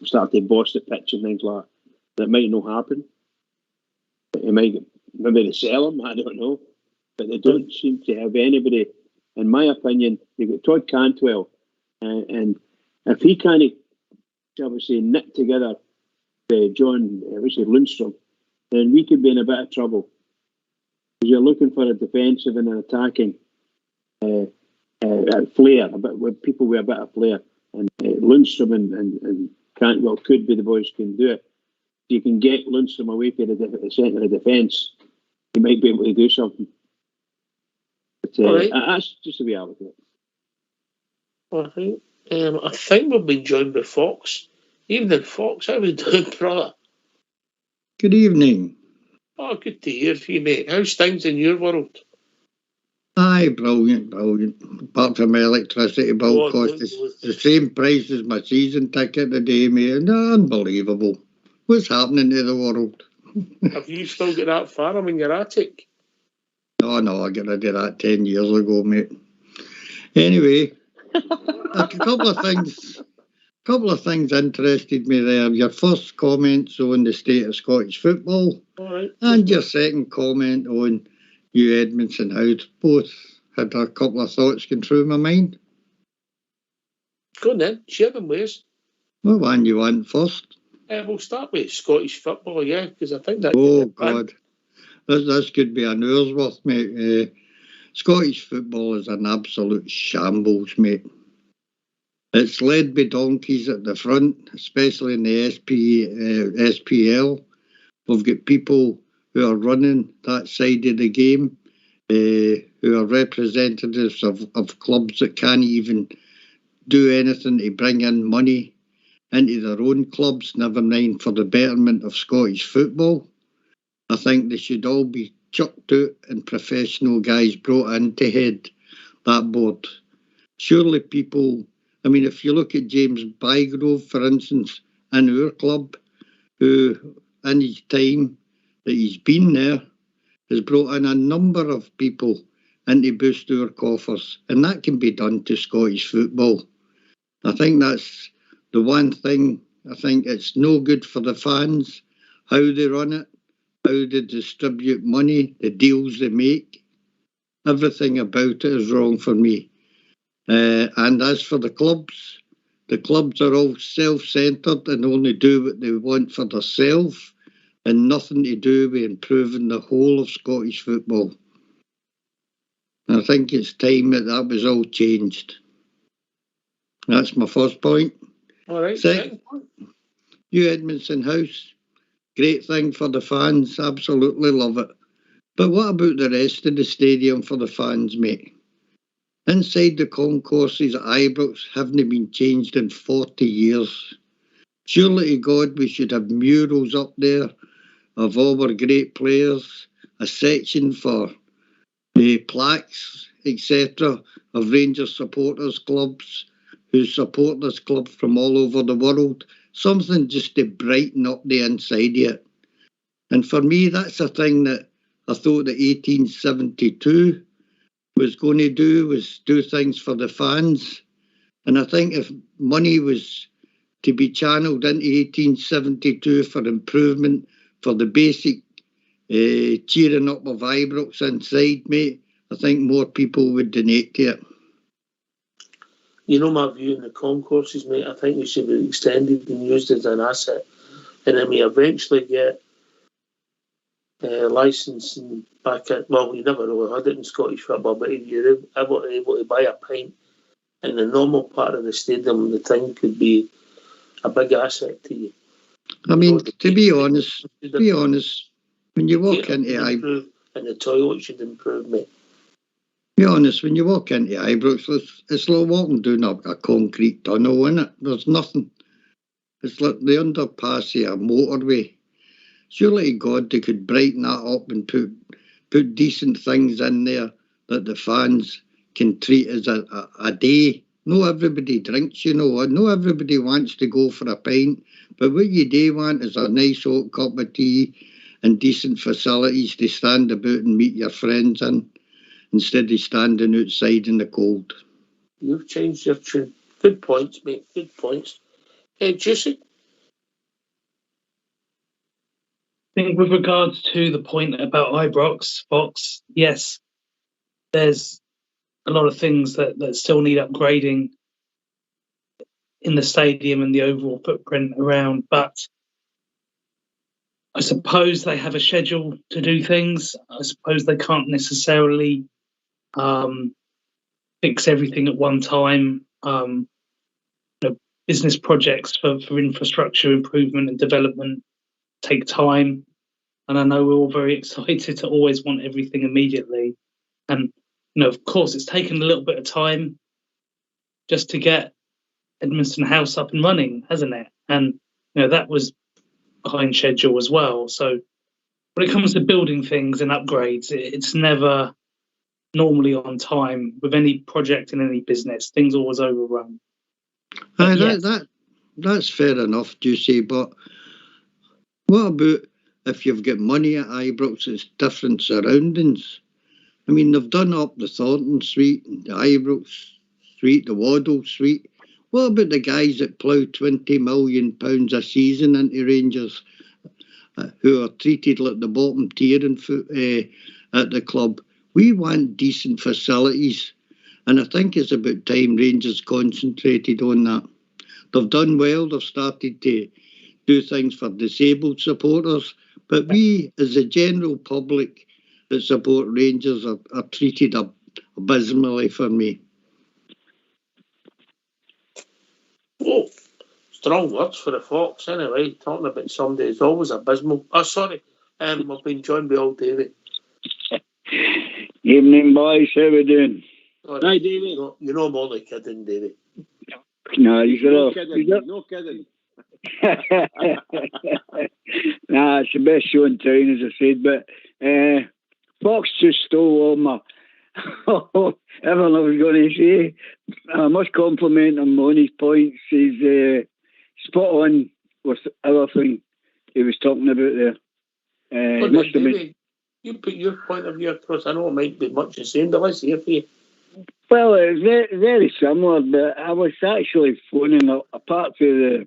to boss the pitch and things like that. That might not happen. Maybe they sell him, I don't know. But they don't seem to have anybody. In my opinion, you've got Todd Cantwell, and if he can't, shall we say, knit together John Lundstrom, then we could be in a bit of trouble. Because you're looking for a defensive and an attacking flair, with people with a bit of flair. And Lundstrom and Cantwell could be the boys who can do it. If you can get Lundstrom away from the centre of defence, he might be able to do something. But right. That's just the reality. I think we've been joined by Fox. Evening, Fox. How are we doing, brother? Good evening. Oh, good to hear from you, mate. How's things in your world? Aye, brilliant. Apart from my electricity bill cost the same price as my season ticket today, mate. Unbelievable. What's happening to the world? Have you still got that farm in your attic? No, I got rid of that 10 years ago, mate. Anyway, a couple of things couple of things interested me there. Your first comments on the state of Scottish football, and your second comment on Hugh Edmondson House. Both had a couple of thoughts going through my mind. Go on then, share them with us. What one you want first? We'll start with Scottish football, yeah, because I think that... Oh, God. This could be an hour's worth, mate. Scottish football is an absolute shambles, mate. It's led by donkeys at the front, especially in the SPL. We've got people who are running that side of the game, who are representatives of clubs that can't even do anything to bring in money into their own clubs, never mind for the betterment of Scottish football. I think they should all be chucked out and professional guys brought in to head that board. Surely people, I mean, if you look at James Bygrove, for instance, in our club, who in his time that he's been there, has brought in a number of people in to boost our coffers, and that can be done to Scottish football. I think that's the one thing. I think it's no good for the fans, how they run it, how they distribute money, the deals they make. Everything about it is wrong for me. And as for the clubs are all self-centred and only do what they want for themselves and nothing to do with improving the whole of Scottish football. I think it's time that was all changed. That's my first point. All right. Second point, Hugh Edmondson House. Great thing for the fans. Absolutely love it. But what about the rest of the stadium for the fans, mate? Inside the concourses at Ibrox haven't been changed in 40 years. Surely to God we should have murals up there of all our great players, a section for the plaques, etc., of Rangers supporters clubs who support this club from all over the world. Something just to brighten up the inside of it. And for me, that's a thing that I thought that 1872 was going to do, was do things for the fans. And I think if money was to be channeled into 1872 for improvement, for the basic cheering up of Ibrox inside, mate, I think more people would donate to it. You know my view on the concourses, mate. I think they should be extended and used as an asset. And then we eventually get licensing back at, well, we never really had it in Scottish football, but if you're able to buy a pint in the normal part of the stadium, the thing could be a big asset to you. I mean, to be honest, when you walk into Ibrox, and the toilet should improve, mate. Be honest, when you walk into Ibrox, it's like walking down a concrete tunnel, isn't it? There's nothing. It's like the underpass of a motorway. Surely to God they could brighten that up and put decent things in there that the fans can treat as a day. No everybody drinks, you know. No everybody wants to go for a pint. But what you do want is a nice hot cup of tea and decent facilities to stand about and meet your friends in, instead of standing outside in the cold. You've changed your tune. Good points, mate. Good points. Juicy? I think with regards to the point about Ibrox, Fox, yes, there's a lot of things that still need upgrading in the stadium and the overall footprint around, but I suppose they have a schedule to do things. I suppose they can't necessarily fix everything at one time. Business projects for infrastructure improvement and development take time. And I know we're all very excited to always want everything immediately. And, of course, it's taken a little bit of time just to get Edmondson House up and running, hasn't it? And, that was behind schedule as well. So when it comes to building things and upgrades, it's never normally on time with any project in any business. Things always overrun. That's fair enough, Juicy, but what about if you've got money at Ibrox, it's different surroundings? I mean, they've done up the Thornton Suite, the Ibrox Suite, the Waddle Suite. What about the guys that plough £20 million a season into Rangers, who are treated like the bottom tier at the club? We want decent facilities, and I think it's about time Rangers concentrated on that. They've done well. They've started to do things for disabled supporters, but we, as the general public that support Rangers, are treated abysmally for me. Oh, strong words for the Fox. Anyway, talking about somebody who's always abysmal. Oh, sorry. I've been joined by old David. Evening, boys. How we doing? Hi, David. You know I'm only kidding, David. No, No kidding. Nah, it's the best show in town, as I said. But Fox just stole all my everything I was going to say. I must compliment him on his points. He's spot on with everything he was talking about there. But must have been. You put your point of view across. I know it might be much the same, but let's hear for you. Well, it's very, very similar, but I was actually phoning apart from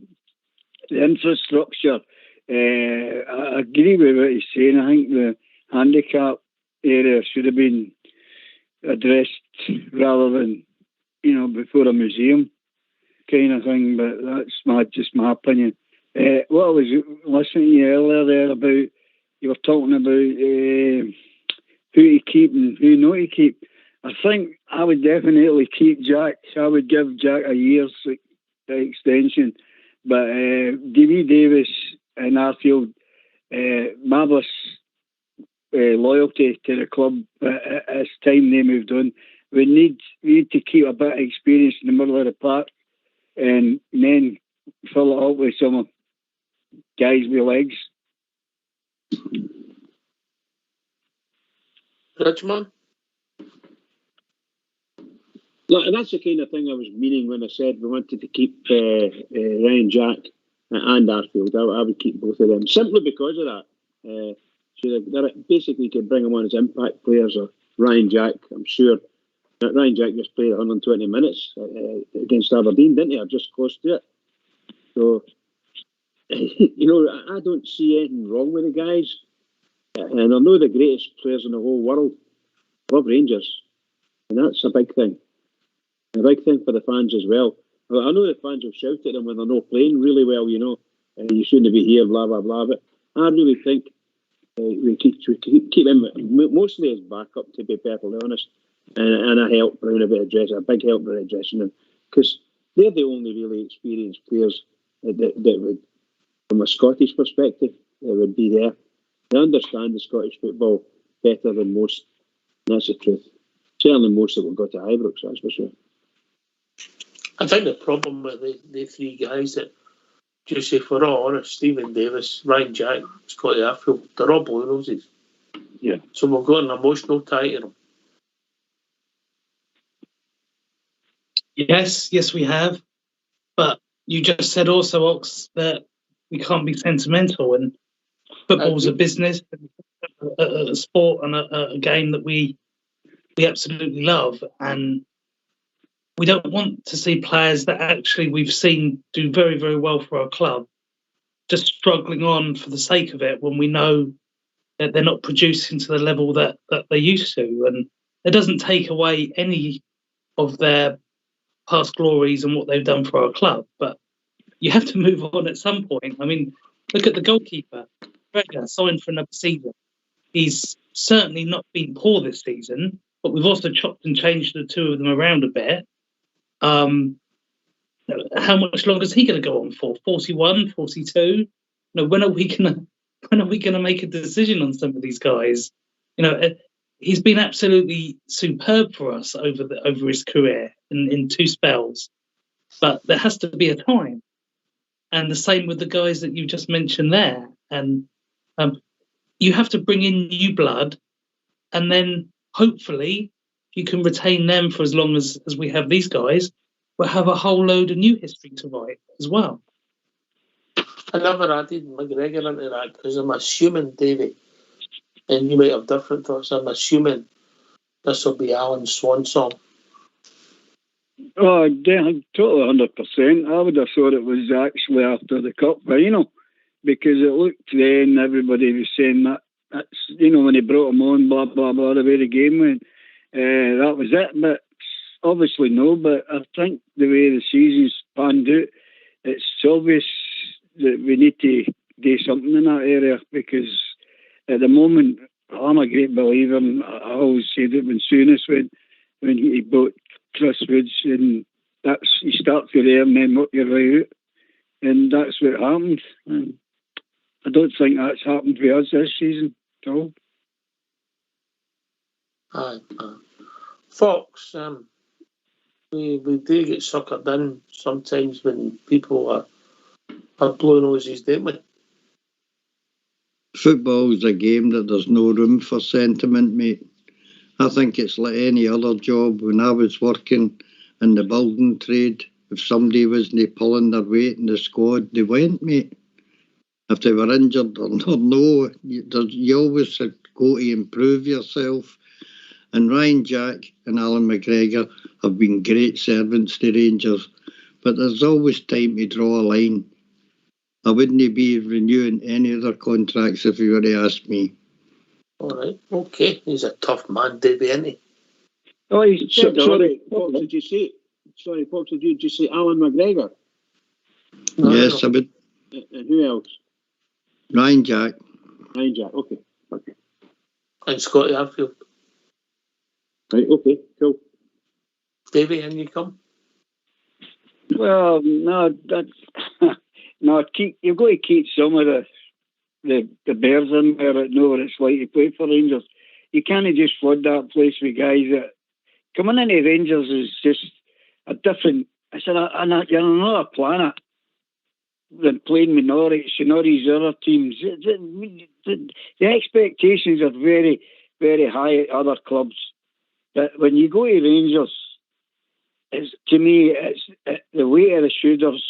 the infrastructure. I agree with what he's saying. I think the handicap area should have been addressed rather than, before a museum kind of thing, but that's just my opinion. What I was listening to you earlier there about, you were talking about who to keep and who not to keep. I think I would definitely keep Jack. I would give Jack a year's extension. But D.B. Davis and Arfield, marvellous loyalty to the club as time they moved on. We need to keep a bit of experience in the middle of the park and then fill it up with some guys with legs. Richmond? Look, and that's the kind of thing I was meaning when I said we wanted to keep Ryan Jack and Arfield. I would keep both of them simply because of that. So they basically could bring them on as impact players, or Ryan Jack. I'm sure that Ryan Jack just played 120 minutes against Aberdeen, didn't he? Or just close to it. So, I don't see anything wrong with the guys. And I know the greatest players in the whole world love Rangers. And that's a big thing. A big thing for the fans as well. I know the fans will shout at them when they're not playing really well, and you shouldn't be here, blah, blah, blah. But I really think we keep him mostly as backup, to be perfectly honest, and a help around a bit of dressing, a big help around dressing room, because they're the only really experienced players that would, from a Scottish perspective, that would be there. They understand the Scottish football better than most. And that's the truth. Certainly most that will go to Ibrox, that's for sure. I think the problem with the three guys that, just if we're all honest, Stephen Davis, Ryan Jack, Scotty Arfield, they're all blue noses. Yeah. So we've got an emotional tie to them. Yes, we have. But you just said also, Ox, that we can't be sentimental, and football's a business, a sport, and a game that we absolutely love. And we don't want to see players that actually we've seen do very, very well for our club just struggling on for the sake of it when we know that they're not producing to the level that they used to. And it doesn't take away any of their past glories and what they've done for our club, but you have to move on at some point. I mean, look at the goalkeeper. Gregor signed for another season. He's certainly not been poor this season, but we've also chopped and changed the two of them around a bit. How much longer is he going to go on for? 41, 42? When are we going to make a decision on some of these guys? He's been absolutely superb for us over his career in two spells, but there has to be a time. And the same with the guys that you just mentioned there. And you have to bring in new blood, and then hopefully you can retain them for as long as we have these guys. We'll have a whole load of new history to write as well. I never added McGregor into that because I'm assuming, David, and you might have different thoughts, I'm assuming this will be Alan's swan song. Oh, totally 100%. I would have thought it was actually after the cup final, because it looked then everybody was saying that's when he brought him on, blah blah blah, the way the game went, that was it. But obviously no. But I think the way the season's panned out, it's obvious that we need to do something in that area, because at the moment I'm a great believer, and I always said it when Souness went, when he bought Chris Woods, and that's, you start from there and then work your way out, and that's what happened. And I don't think that's happened with us this season at all. Fox, we do get suckered in sometimes when people are blue noses, don't we? Football's a game that there's no room for sentiment, mate. I think it's like any other job. When I was working in the building trade, if somebody wasn't pulling their weight in the squad, they went, mate. If they were injured or no, you always go to improve yourself. And Ryan Jack and Alan McGregor have been great servants to Rangers, but there's always time to draw a line. I wouldn't be renewing any other contracts if you were to ask me. All right, okay. He's a tough man, Davey, isn't he? Oh, sorry, Fox, did you say? Sorry, Fox, did you say Alan McGregor? No, yes, I would. And who else? Ryan Jack. Ryan Jack, okay. And Scotty Arfield. Right, okay, cool. Davey, in you come? Well, no, no. You've got to keep some of the Bears in there that know what it's like to play for Rangers. You can't just flood that place with guys that coming into Rangers is just a different. You're on another planet than playing with Norwich and all these other teams. The expectations are very, very high at other clubs. But when you go to Rangers, to me, the weight of the shoulders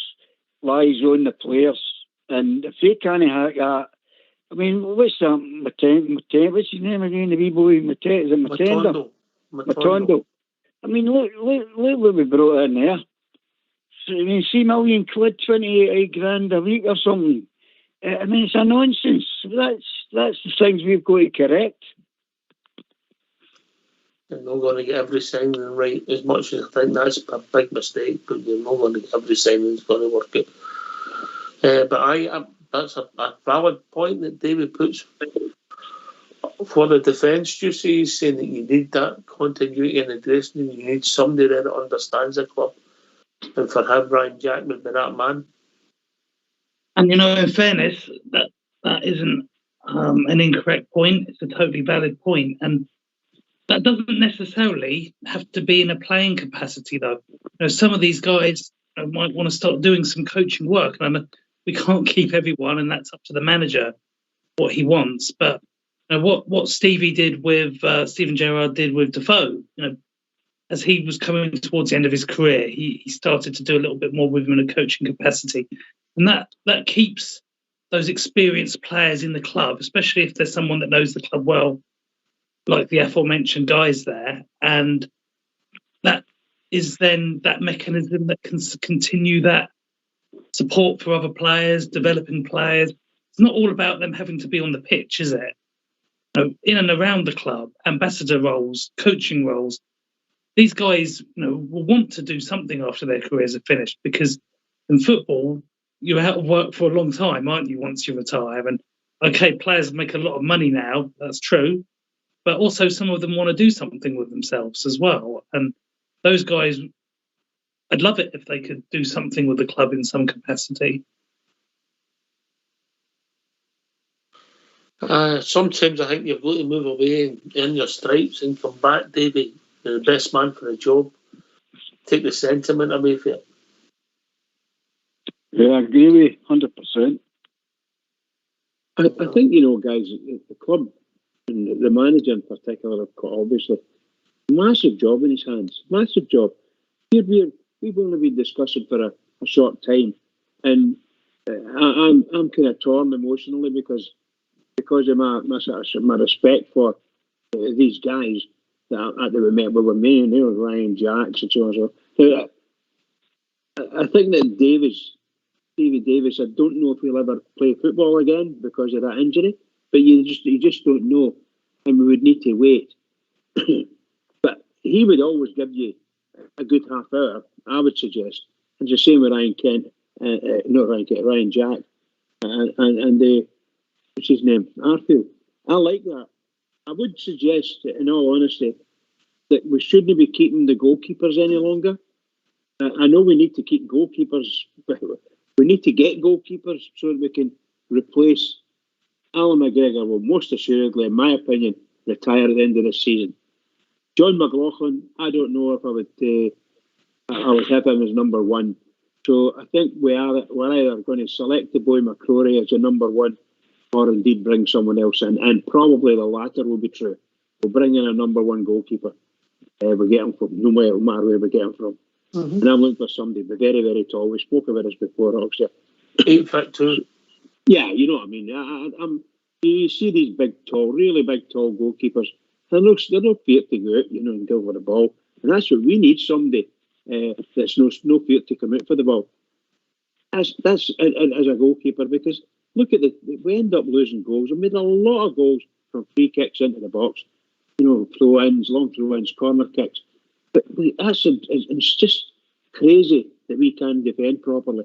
lies on the players. And if they can't hack that, I mean, what's that? What's his name again? The wee boy, is it Matenda? Matondo. I mean, look what we brought in there. So, I mean, £3 million, 28 grand a week or something. I mean, it's a nonsense. That's the things we've got to correct. You're not going to get every signing right, as much as I think that's a big mistake, but you're not going to get every signing that's going to work out. But that's a valid point that David puts for the defence. You see, he's saying that you need that continuity in the dressing room. You need somebody there that understands the club. And for him, Ryan Jack would be that man. And, in fairness, that isn't an incorrect point. It's a totally valid point. And that doesn't necessarily have to be in a playing capacity, though. Some of these guys might want to start doing some coaching work. And we can't keep everyone, and that's up to the manager what he wants. But what Stevie did with Steven Gerrard did with Defoe, as he was coming towards the end of his career, he started to do a little bit more with him in a coaching capacity, and that keeps those experienced players in the club, especially if there's someone that knows the club well, like the aforementioned guys there, and that is then that mechanism that can continue that support for other players, developing players. It's not all about them having to be on the pitch, is it? In and around the club, ambassador roles, coaching roles, these guys, will want to do something after their careers are finished, because in football, you're out of work for a long time, aren't you, once you retire? And okay, players make a lot of money now, that's true, but also some of them want to do something with themselves as well. And those guys, I'd love it if they could do something with the club in some capacity. Sometimes I think you've got to move away and earn your stripes and come back, Davey. You're the best man for the job. Take the sentiment away from it. Yeah, I agree with you, 100%. I think, guys, the club and the manager in particular have got, obviously, a massive job in his hands. Massive job. We've only been discussing for a short time, and I'm kind of torn emotionally because of my respect for these guys that we met with me, Ryan Jacks and so on. So I think that David Davis, I don't know if he'll ever play football again because of that injury, but you just don't know, and we would need to wait. But he would always give you a good half hour, I would suggest. And the same with Ryan Kent, not Ryan Kent, Ryan Jack, and what's his name, Arfield. I like that. I would suggest, in all honesty, that we shouldn't be keeping the goalkeepers any longer. I know we need to keep goalkeepers, but we need to get goalkeepers so that we can replace Alan McGregor will most assuredly, in my opinion, retire at the end of this season. John McLaughlin, I don't know if I would have him as number one. So I think we're either going to select the boy McCrory as a number one, or indeed bring someone else in, and probably the latter will be true. We'll bring in a number one goalkeeper. We get him from no matter where we get him from. Mm-hmm. And I'm looking for somebody very, very tall. We spoke about this before, Oxford. 8'2". Yeah, you know what I mean. You see these really big, tall goalkeepers. They're no fear to go out, and go for the ball. And that's what we need, somebody that's no fear to come out for the ball. That's as a goalkeeper, because look at we end up losing goals. We made a lot of goals from free kicks into the box, throw-ins, long throw-ins, corner kicks. But it's just crazy that we can't defend properly.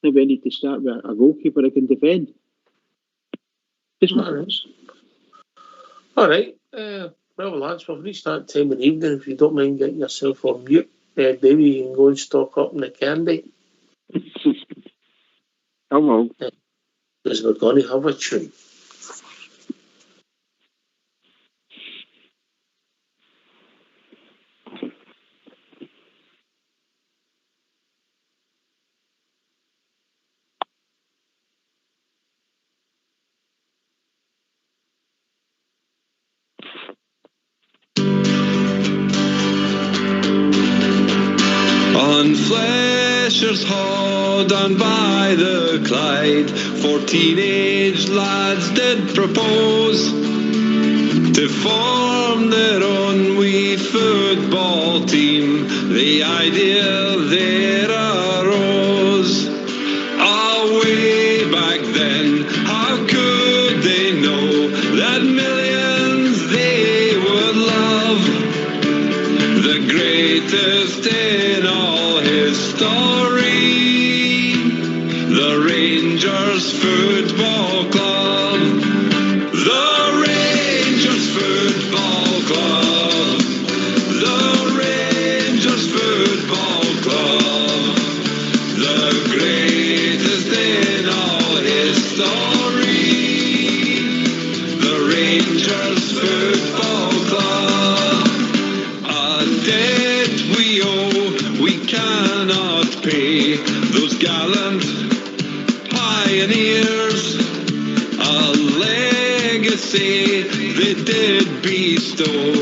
Maybe we need to start with a goalkeeper that can defend. All right. Well, lads, we've reached that time in the evening. If you don't mind getting yourself on mute, Davey, you can go and stock up on the candy. I will. Because we're going to have a tune. On Flesher's Haw, down by the Clyde, 4 teenage lads did propose to form their own wee football team. The idea there arose way back then. How could they know that millions they would love the greatest in all history, the Rangers Football Club, the Rangers Football Club, the Rangers Football Club, the greatest in all history, the Rangers Football Club. A debt we owe, we cannot pay. Those gallant pioneers, a legacy they did bestow.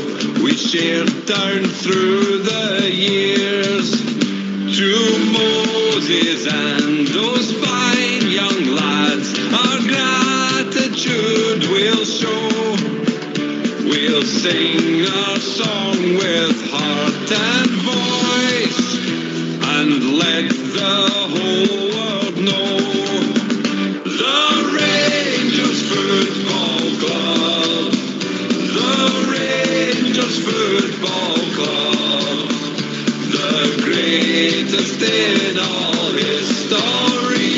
We shared down through the years. To Moses and those fine young lads, our gratitude we'll show. We'll sing our song with heart and voice, and let the whole world know. The Rangers Football Club, the Rangers Football Club, the greatest in all history,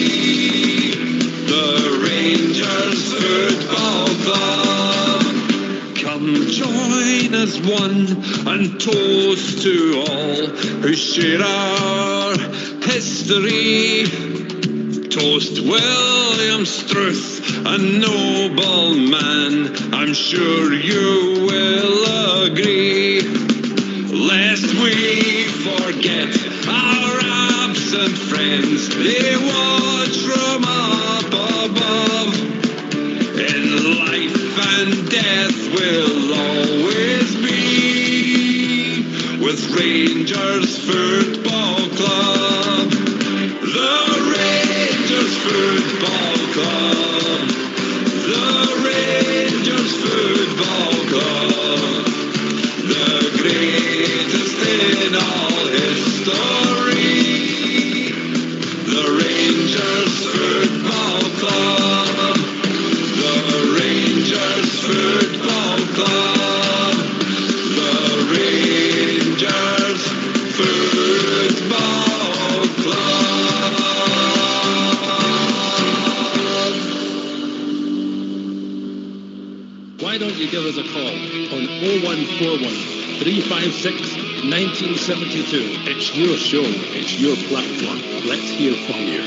the Rangers Football Club. Come join as one and toast to all who share our history. Toast William Struth, a noble man, I'm sure you will agree. Lest we forget our absent friends, they watch from up above. In life and death will always be with Rangers Football Club. The Rangers Football Club, the Rangers Football Club, the greatest in all history. Rangers Football Club. The Rangers Football Club. The Rangers Football Club. Why don't you give us a call on 0141 356 1972. It's your show, it's your platform. Let's hear from you.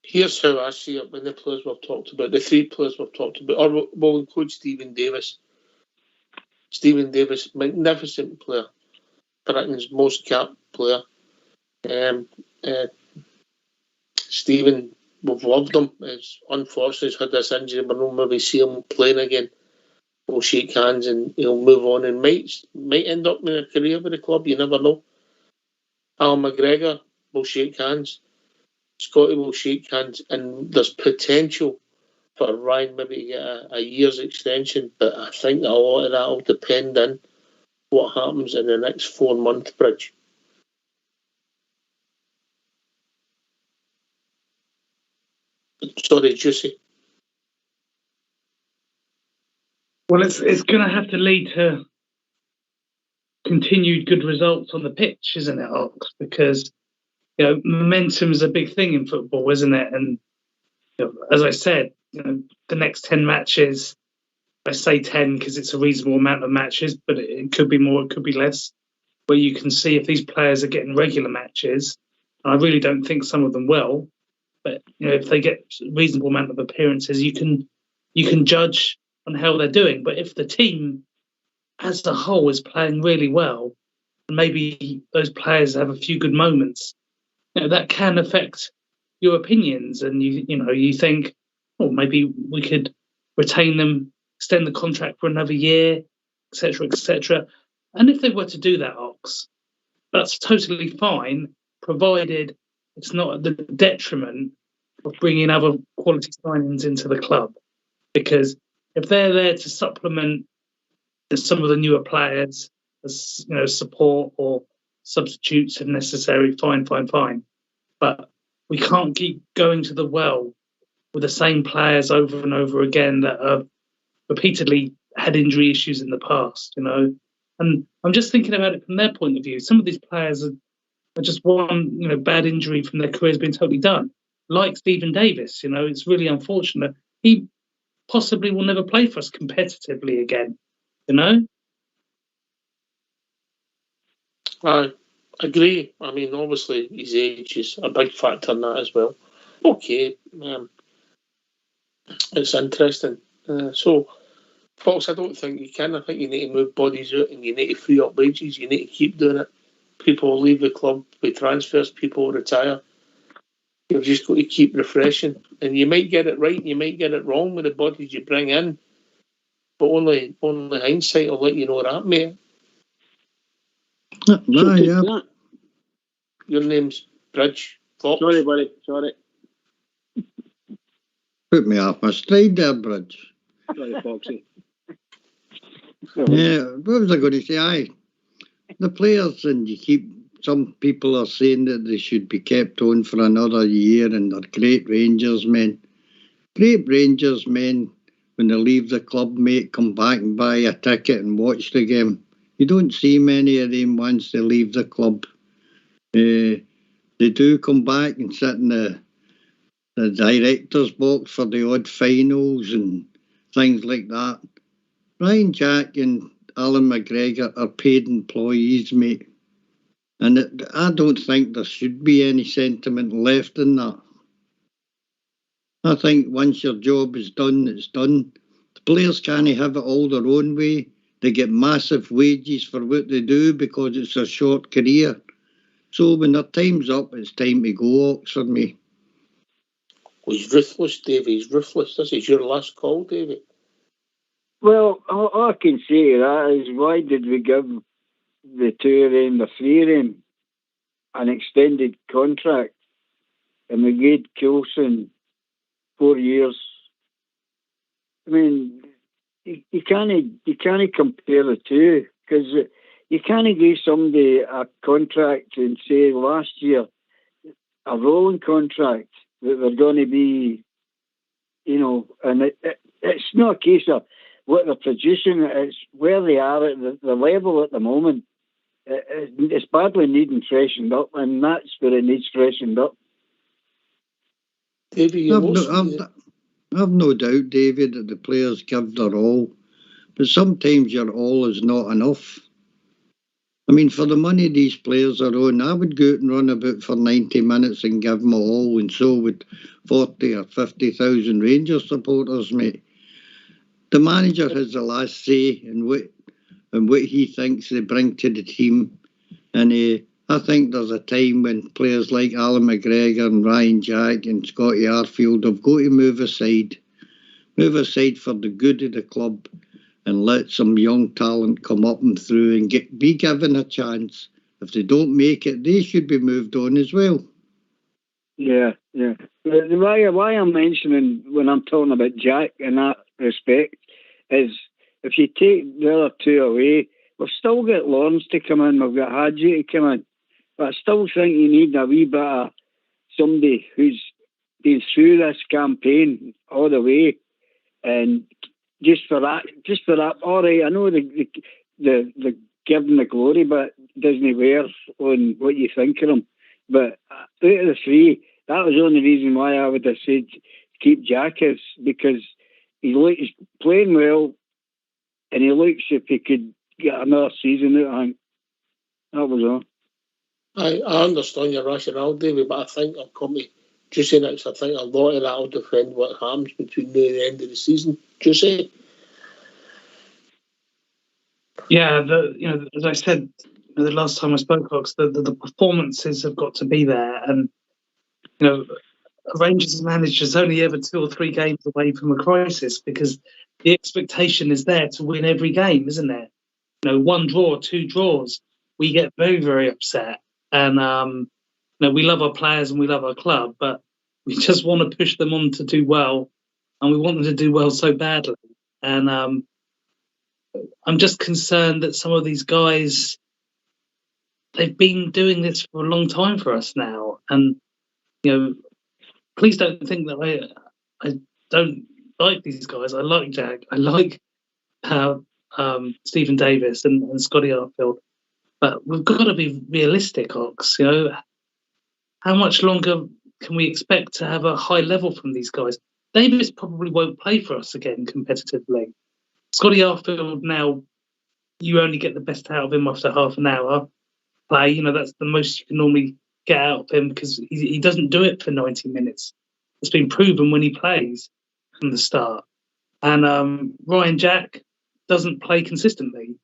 Here's how I see it when the players we've talked about, the three players we've talked about, or we'll include Stephen Davis. Stephen Davis, magnificent player. Britain's most capped player. Stephen, we've loved him. It's unfortunate he's had this injury, but we'll maybe see him playing again. We'll shake hands and he'll move on and might end up in a career with the club. You never know. Al McGregor will shake hands. Scotty will shake hands, and there's potential for Ryan maybe to get a year's extension, but I think a lot of that will depend on what happens in the next 4 month bridge. Sorry, Juicy. Well, it's going to have to lead to continued good results on the pitch, isn't it, Ox? Because momentum is a big thing in football, isn't it? And as I said, the next 10 matches, I say 10 because it's a reasonable amount of matches, but it could be more, it could be less, where you can see if these players are getting regular matches. And I really don't think some of them will, but if they get a reasonable amount of appearances, you can judge on how they're doing. But if the team as a whole is playing really well, and maybe those players have a few good moments, that can affect your opinions, and you think, oh, maybe we could retain them, extend the contract for another year, etc., etc. And if they were to do that, Ox, that's totally fine, provided it's not at the detriment of bringing other quality signings into the club. Because if they're there to supplement some of the newer players, as support or substitutes if necessary, fine. But we can't keep going to the well with the same players over and over again that have repeatedly had injury issues in the past, And I'm just thinking about it from their point of view. Some of these players are just one, bad injury from their careers being totally done. Like Stephen Davis, it's really unfortunate. He possibly will never play for us competitively again, I agree. I mean, obviously, his age is a big factor in that as well. Okay, it's interesting. So, Fox, I don't think you can. I think you need to move bodies out and you need to free up wages. You need to keep doing it. People will leave the club with transfers. People will retire. You've just got to keep refreshing. And you might get it right and you might get it wrong with the bodies you bring in. But only hindsight will let you know that, mate. No, yeah. Your name's Bridge. Fox. Sorry, buddy. Sorry. Put me off my stride there, Bridge. Sorry, Foxy. Yeah, what was I going to say? Aye, the players, and some people are saying that they should be kept on for another year, and they're great Rangers men. Great Rangers men, when they leave the club, mate, come back and buy a ticket and watch the game. You don't see many of them once they leave the club. They do come back and sit in the director's box for the odd finals and things like that. Ryan Jack and Alan McGregor are paid employees, mate. And I don't think there should be any sentiment left in that. I think once your job is done, it's done. The players can't have it all their own way. They get massive wages for what they do because it's a short career. So when their time's up, it's time to go, Oxford, me. Well, he's ruthless, Davey. He's ruthless. This is your last call, Davey. Well, all I can say to that is, why did we give the two of them, the three of them, an extended contract, and we gave Coulson 4 years? I mean, you can't compare the two, because you can't give somebody a contract and say last year a rolling contract that they're going to be, and it's not a case of what they're producing, it's where they are at the level at the moment. It's badly needing freshened up, and that's where it needs freshened up. Davey, I've no doubt, David, that the players give their all, but sometimes your all is not enough. I mean, for the money these players are on, I would go out and run about for 90 minutes and give them all, and so would 40 or 50,000 Rangers supporters, mate. The manager has the last say in what he thinks they bring to the team, and I think there's a time when players like Alan McGregor and Ryan Jack and Scotty Arfield have got to move aside for the good of the club, and let some young talent come up and through and be given a chance. If they don't make it, they should be moved on as well. Yeah. Why I'm mentioning when I'm talking about Jack in that respect is if you take the other two away, we've still got Lawrence to come in, we've got Hadji to come in, but I still think you need a wee bit of somebody who's been through this campaign all the way, and just for that, all right, I know the giving the glory, but doesn't wear on what you think of him. But out of the three, that was the only reason why I would have said keep Jack, is because he's playing well, and he looks if he could get another season out. I think that was all. I understand your rationale, David, but I think I'll come to Juicy next. I think a lot of that will defend what happens between now and the end of the season. Juicy? Yeah, as I said the last time I spoke, Cox, the performances have got to be there, and Rangers managers only ever 2 or 3 games away from a crisis, because the expectation is there to win every game, isn't there? 1 draw, 2 draws, we get very, very upset, and we love our players and we love our club, but we just want to push them on to do well, and we want them to do well so badly. And I'm just concerned that some of these guys, they've been doing this for a long time for us now, and please don't think that I don't like these guys. I like Jack. I like Stephen Davis and Scotty Arfield. But we've got to be realistic, Ox. How much longer can we expect to have a high level from these guys? Davis probably won't play for us again competitively. Scotty Arfield, now you only get the best out of him after half an hour play. That's the most you can normally get out of him, because he doesn't do it for 90 minutes. It's been proven when he plays from the start. And Ryan Jack doesn't play consistently,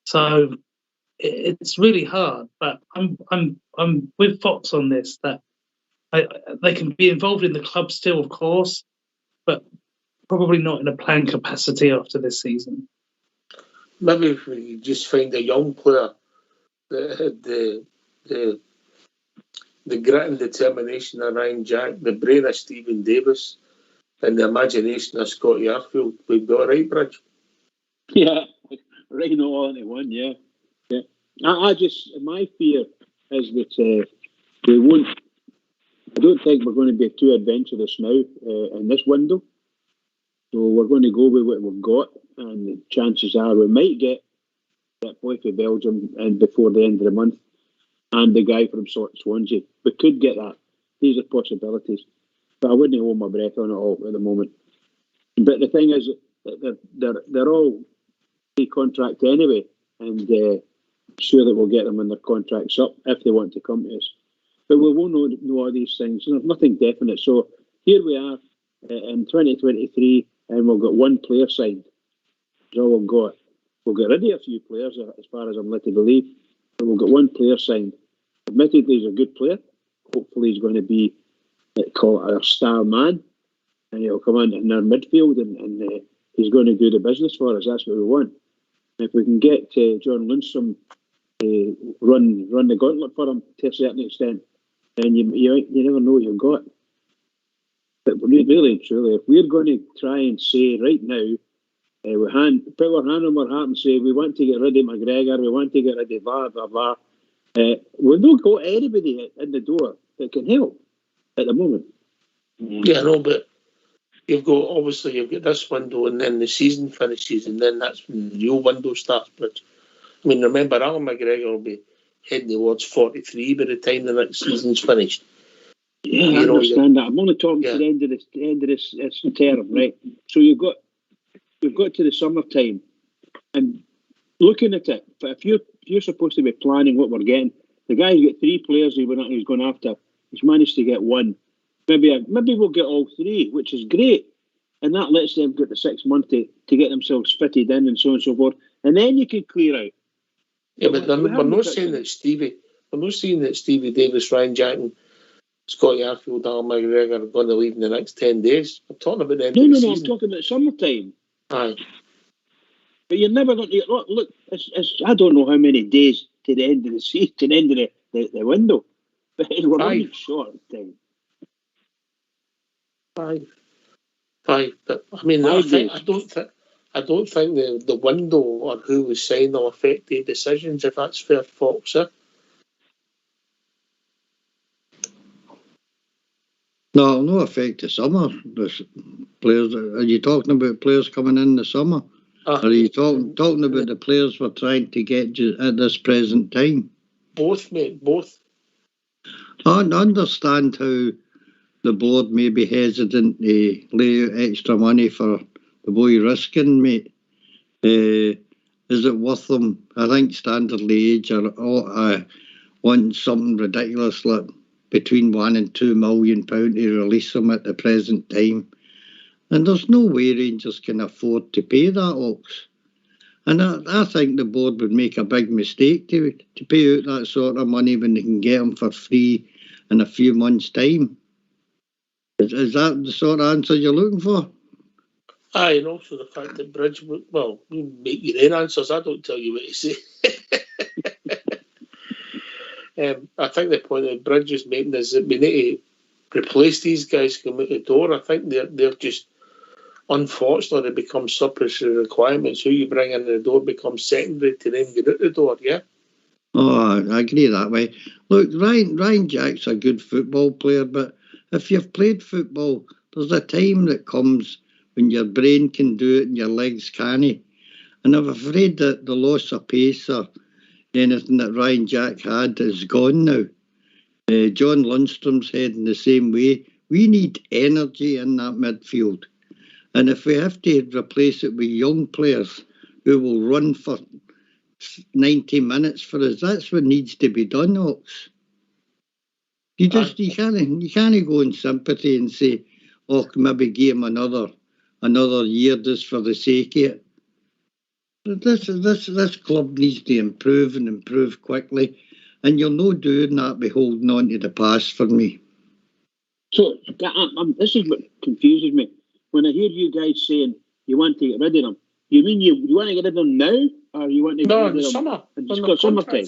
so it's really hard. But I'm with Fox on this, that they can be involved in the club still, of course, but probably not in a playing capacity after this season. Maybe if we just find a young player that had the grit and determination of Ryan Jack, the brain of Stephen Davis, and the imagination of Scotty Arfield, we'd be all right, Bridge. Yeah, right all into one, yeah. I just, my fear is that they won't, I don't think we're going to be too adventurous now in this window. So we're going to go with what we've got, and the chances are we might get that boy for Belgium and before the end of the month, and the guy from Swansea. We could get that. These are possibilities. But I wouldn't hold my breath on it all at the moment. But the thing is, they're all pre-contract anyway, and sure that we'll get them when their contracts up if they want to come to us. But we won't know all these things. There's nothing definite. So here we are in 2023, and we've got 1 player signed. That's all we've got. We'll get rid of a few players, as far as I'm led to believe, but we've got 1 player signed. Admittedly, he's a good player. Hopefully, he's going to be call it our star man, and he'll come in our midfield, and he's going to do the business for us. That's what we want. And if we can get John Lundstrom to run the gauntlet for him to a certain extent, then you never know what you've got. But really and truly, if we're going to try and say right now put our hand on our heart and say we want to get rid of McGregor, we want to get rid of blah blah blah. We've not got anybody in the door that can help at the moment. Yeah, no, but you've got this window, and then the season finishes, and then that's when the real window starts. But I mean, remember, Alan McGregor will be heading towards 43 by the time the next season's finished. Yeah, I understand that. I'm only talking to the end of this term, right? So you've got to the summertime, and looking at it, if you're supposed to be planning what we're getting, the guy's got 3 players he's going after. He's managed to get 1. Maybe we'll get all 3, which is great, and that lets them get the 6 months to get themselves fitted in and so on and so forth, and then you can clear out. Yeah, but we're not saying that Stevie Davis, Ryan Jack, and Scotty Arfield, Alan McGregor are going to leave in the next 10 days. I'm talking about the end of the season. I'm talking about summertime. Aye. But you're never going to look. I don't know how many days to the end of the season, to the end of the window, but we're running short of time. 5. But I mean, I don't think the window or who was signed will affect the decisions, if that's fair, Fox. No, it'll not affect the summer. The players. Are you talking about players coming in the summer? Or are you talking about the players we're trying to get at this present time? Both, mate, both. I understand how the board may be hesitant to lay out extra money for the boy Riskin, mate. Is it worth them? I think Standard Liège are wanting something ridiculous like between £1 and £2 million to release them at the present time. And there's no way Rangers can afford to pay that, Ox. And I think the board would make a big mistake to pay out that sort of money when they can get them for free in a few months' time. Is that the sort of answer you're looking for? Aye, and also the fact that Bridge, well, you make your own answers. I don't tell you what to say. I think the point that Bridge is making is that we need to replace these guys who come out the door. I think they're just, unfortunately, they become supplementary requirements. Who you bring in the door becomes secondary to them get out the door, yeah? Oh, I agree that way. Look, Ryan Jack's a good football player, but if you've played football, there's a time that comes when your brain can do it and your legs can't. And I'm afraid that the loss of pace or anything that Ryan Jack had is gone now. John Lundstrom's heading the same way. We need energy in that midfield. And if we have to replace it with young players who will run for 90 minutes for us, that's what needs to be done, Ox. You can't go in sympathy and say, oh, maybe give him another year just for the sake of it. This club needs to improve and improve quickly, and you're not doing that by holding on to the past for me. So this is what confuses me. When I hear you guys saying you want to get rid of them, you mean you want to get rid of them now, or you want to get rid of them summer? Summertime.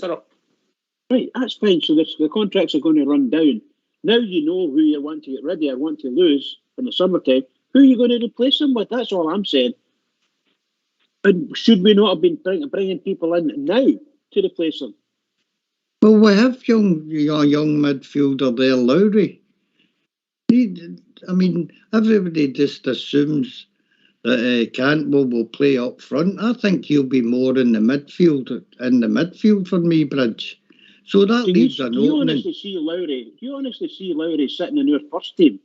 Right, that's fine. So the contracts are going to run down. Now you know who you want to get rid of or want to lose in the summertime. Who are you going to replace them with? That's all I'm saying. And should we not have been bringing people in now to replace them? Well, we have young midfielder there, Lowry. I mean, everybody just assumes that Cantwell will play up front. I think he'll be more in the midfield for me, Bridge. So that leaves an opening. Do you honestly see Lowry sitting in your first team?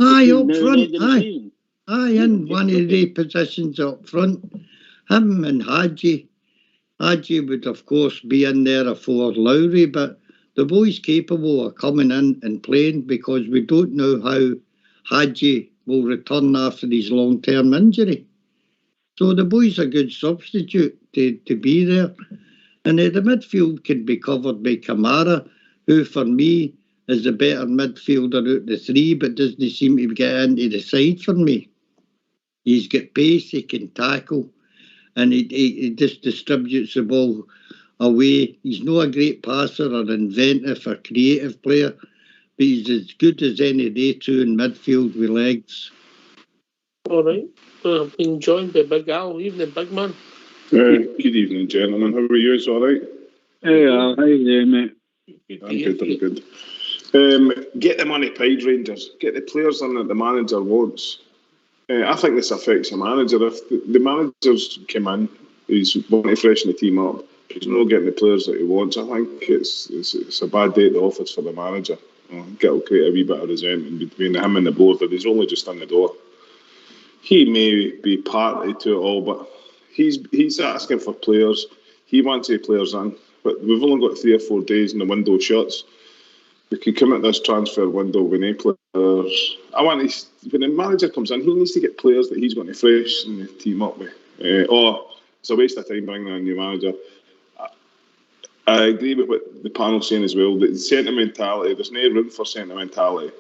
Aye, up front. Aye, in one of the positions up front. Him and Hadji. Hadji would, of course, be in there for Lowry, but the boy's capable of coming in and playing because we don't know how Hadji will return after his long-term injury. So the boy's a good substitute to be there. And the midfield can be covered by Kamara, who for me is the better midfielder out of the three, but doesn't seem to get into the side for me. He's got pace, he can tackle, and he just distributes the ball away. He's not a great passer or inventive or creative player, but he's as good as any day two in midfield with legs. All right. I've been joined by Big Al. Evening, big man. Good evening, gentlemen. How are you? It's all right? Hey, Al, how you doing, mate? I'm good. Get the money paid, Rangers. Get the players in that the manager wants. I think this affects the manager. If the manager's come in, he's wanting to freshen the team up, he's not getting the players that he wants, I think it's a bad day at the office for the manager. I think it'll create a wee bit of resentment between him and the board that he's only just in the door. He may be party to it all, but he's asking for players. He wants the players in, but we've only got 3 or 4 days and the window shuts. We could come at this transfer window with no players. When the manager comes in, he needs to get players that he's going to freshen the team up with. Or it's a waste of time bringing in a new manager. I agree with what the panel's saying as well. The sentimentality, there's no room for sentimentality.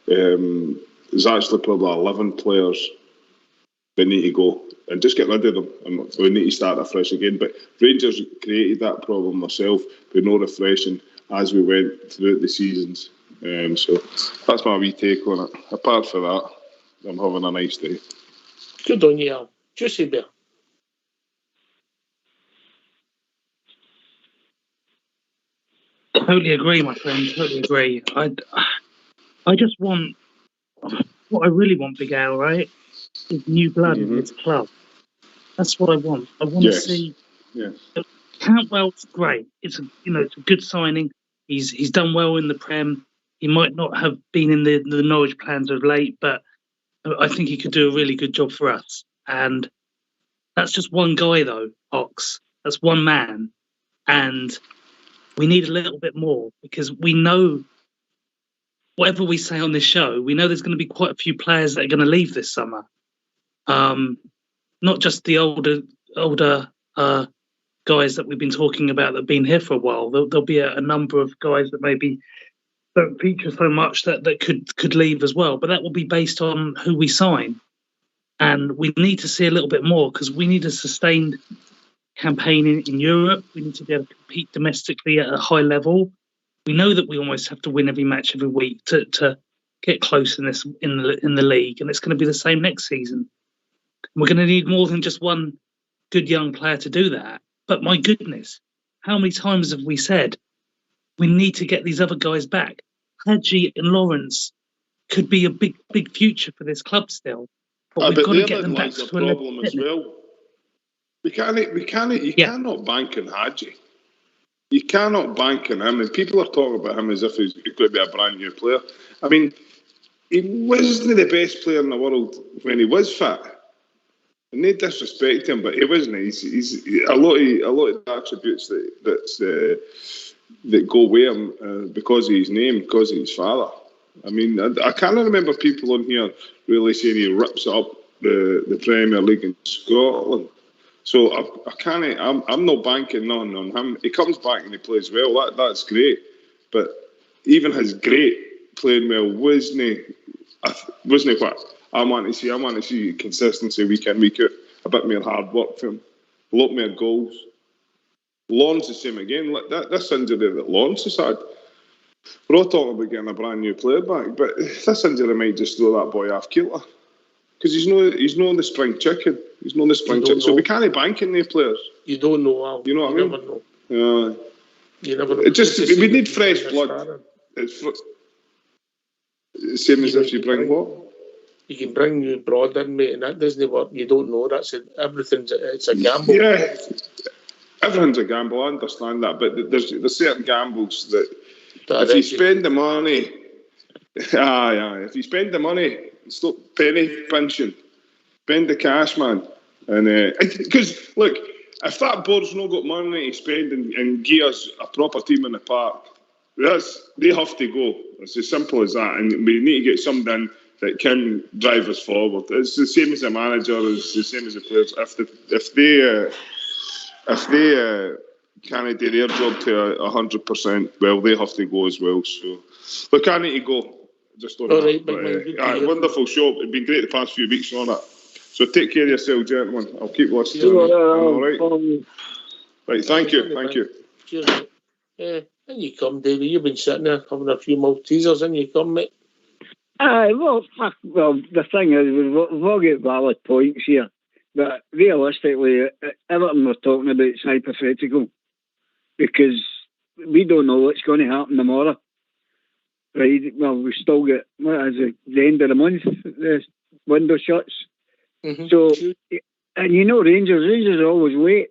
There's actually probably 11 players that need to go and just get rid of them. And we need to start afresh again. But Rangers created that problem themselves with no refreshing as we went throughout the seasons. So that's my wee take on it. Apart from that, I'm having a nice day. Good on you, Al. Juicy bear. Totally agree, my friend. Totally agree. I just want what I really want, Big Al, right? Is new blood in this club. That's what I want. I want to see. Yes. Cantwell's great. It's a good signing. He's done well in the Prem. He might not have been in the Norwich plans of late, but I think he could do a really good job for us. And that's just one guy, though, Ox. That's one man. And we need a little bit more because we know, whatever we say on this show, we know there's going to be quite a few players that are going to leave this summer. Not just the older guys that we've been talking about that have been here for a while. There'll be a number of guys that maybe don't feature so much that could leave as well. But that will be based on who we sign. And we need to see a little bit more because we need a sustained campaign in Europe. We need to be able to compete domestically at a high level. We know that we almost have to win every match every week to get close in the league. And it's going to be the same next season. We're going to need more than just one good young player to do that. But my goodness, how many times have we said we need to get these other guys back? Hadji and Lawrence could be a big future for this club still. But we've got to get them back to a problem as well. You cannot bank on Hadji. You cannot bank on him. And people are talking about him as if he's going to be a brand new player. I mean, he wasn't the best player in the world when he was fit. No disrespect him, but he wasn't. He's a lot of the attributes that go with him because of his name, because of his father. I mean, I can't remember people on here really saying he rips up the Premier League in Scotland. So I can't. I'm not banking nothing on him. He comes back and he plays well. That's great. But even his great playing well wasn't what I want to see. I want to see consistency week in, week out. A bit more hard work from him. A lot more goals. Lawrence the same again. This injury that Lawrence has had. We're all talking about getting a brand new player back, but this injury might just throw that boy off kilter. Because he's not the spring chicken. He's not the spring chicken. So we can't bank in the players. You don't know, Al. You know what I mean? Never know. You never know. We need fresh blood. It's same as if you bring what? You can bring new blood in, mate, and that doesn't work. You don't know. It's a gamble. Yeah, everything's a gamble. I understand that, but there's certain gambles that if you spend the money, if you spend the money, stop penny pinching, spend the cash, man. And because look, if that board's not got money to spend and give us a proper team in the park, they have to go. It's as simple as that, and we need to get something in that can drive us forward. It's the same as the manager. It's the same as the players. If they can't do their job to 100%, well, they have to go as well. So, look, I need to go. Just on all that. Right, wonderful show. It's been great the past few weeks on that. So take care of yourself, gentlemen. I'll keep listening. All right. Right. Thank you. Cheers, mate. In you come, Davey. You've been sitting there having a few Maltesers. In you come, mate. Aye, well, the thing is, we've all got valid points here, but realistically, everything we're talking about is hypothetical because we don't know what's going to happen tomorrow. Right? Well, we've still got, what is it, the end of the month, the window shuts. Mm-hmm. So, and you know, Rangers are always late.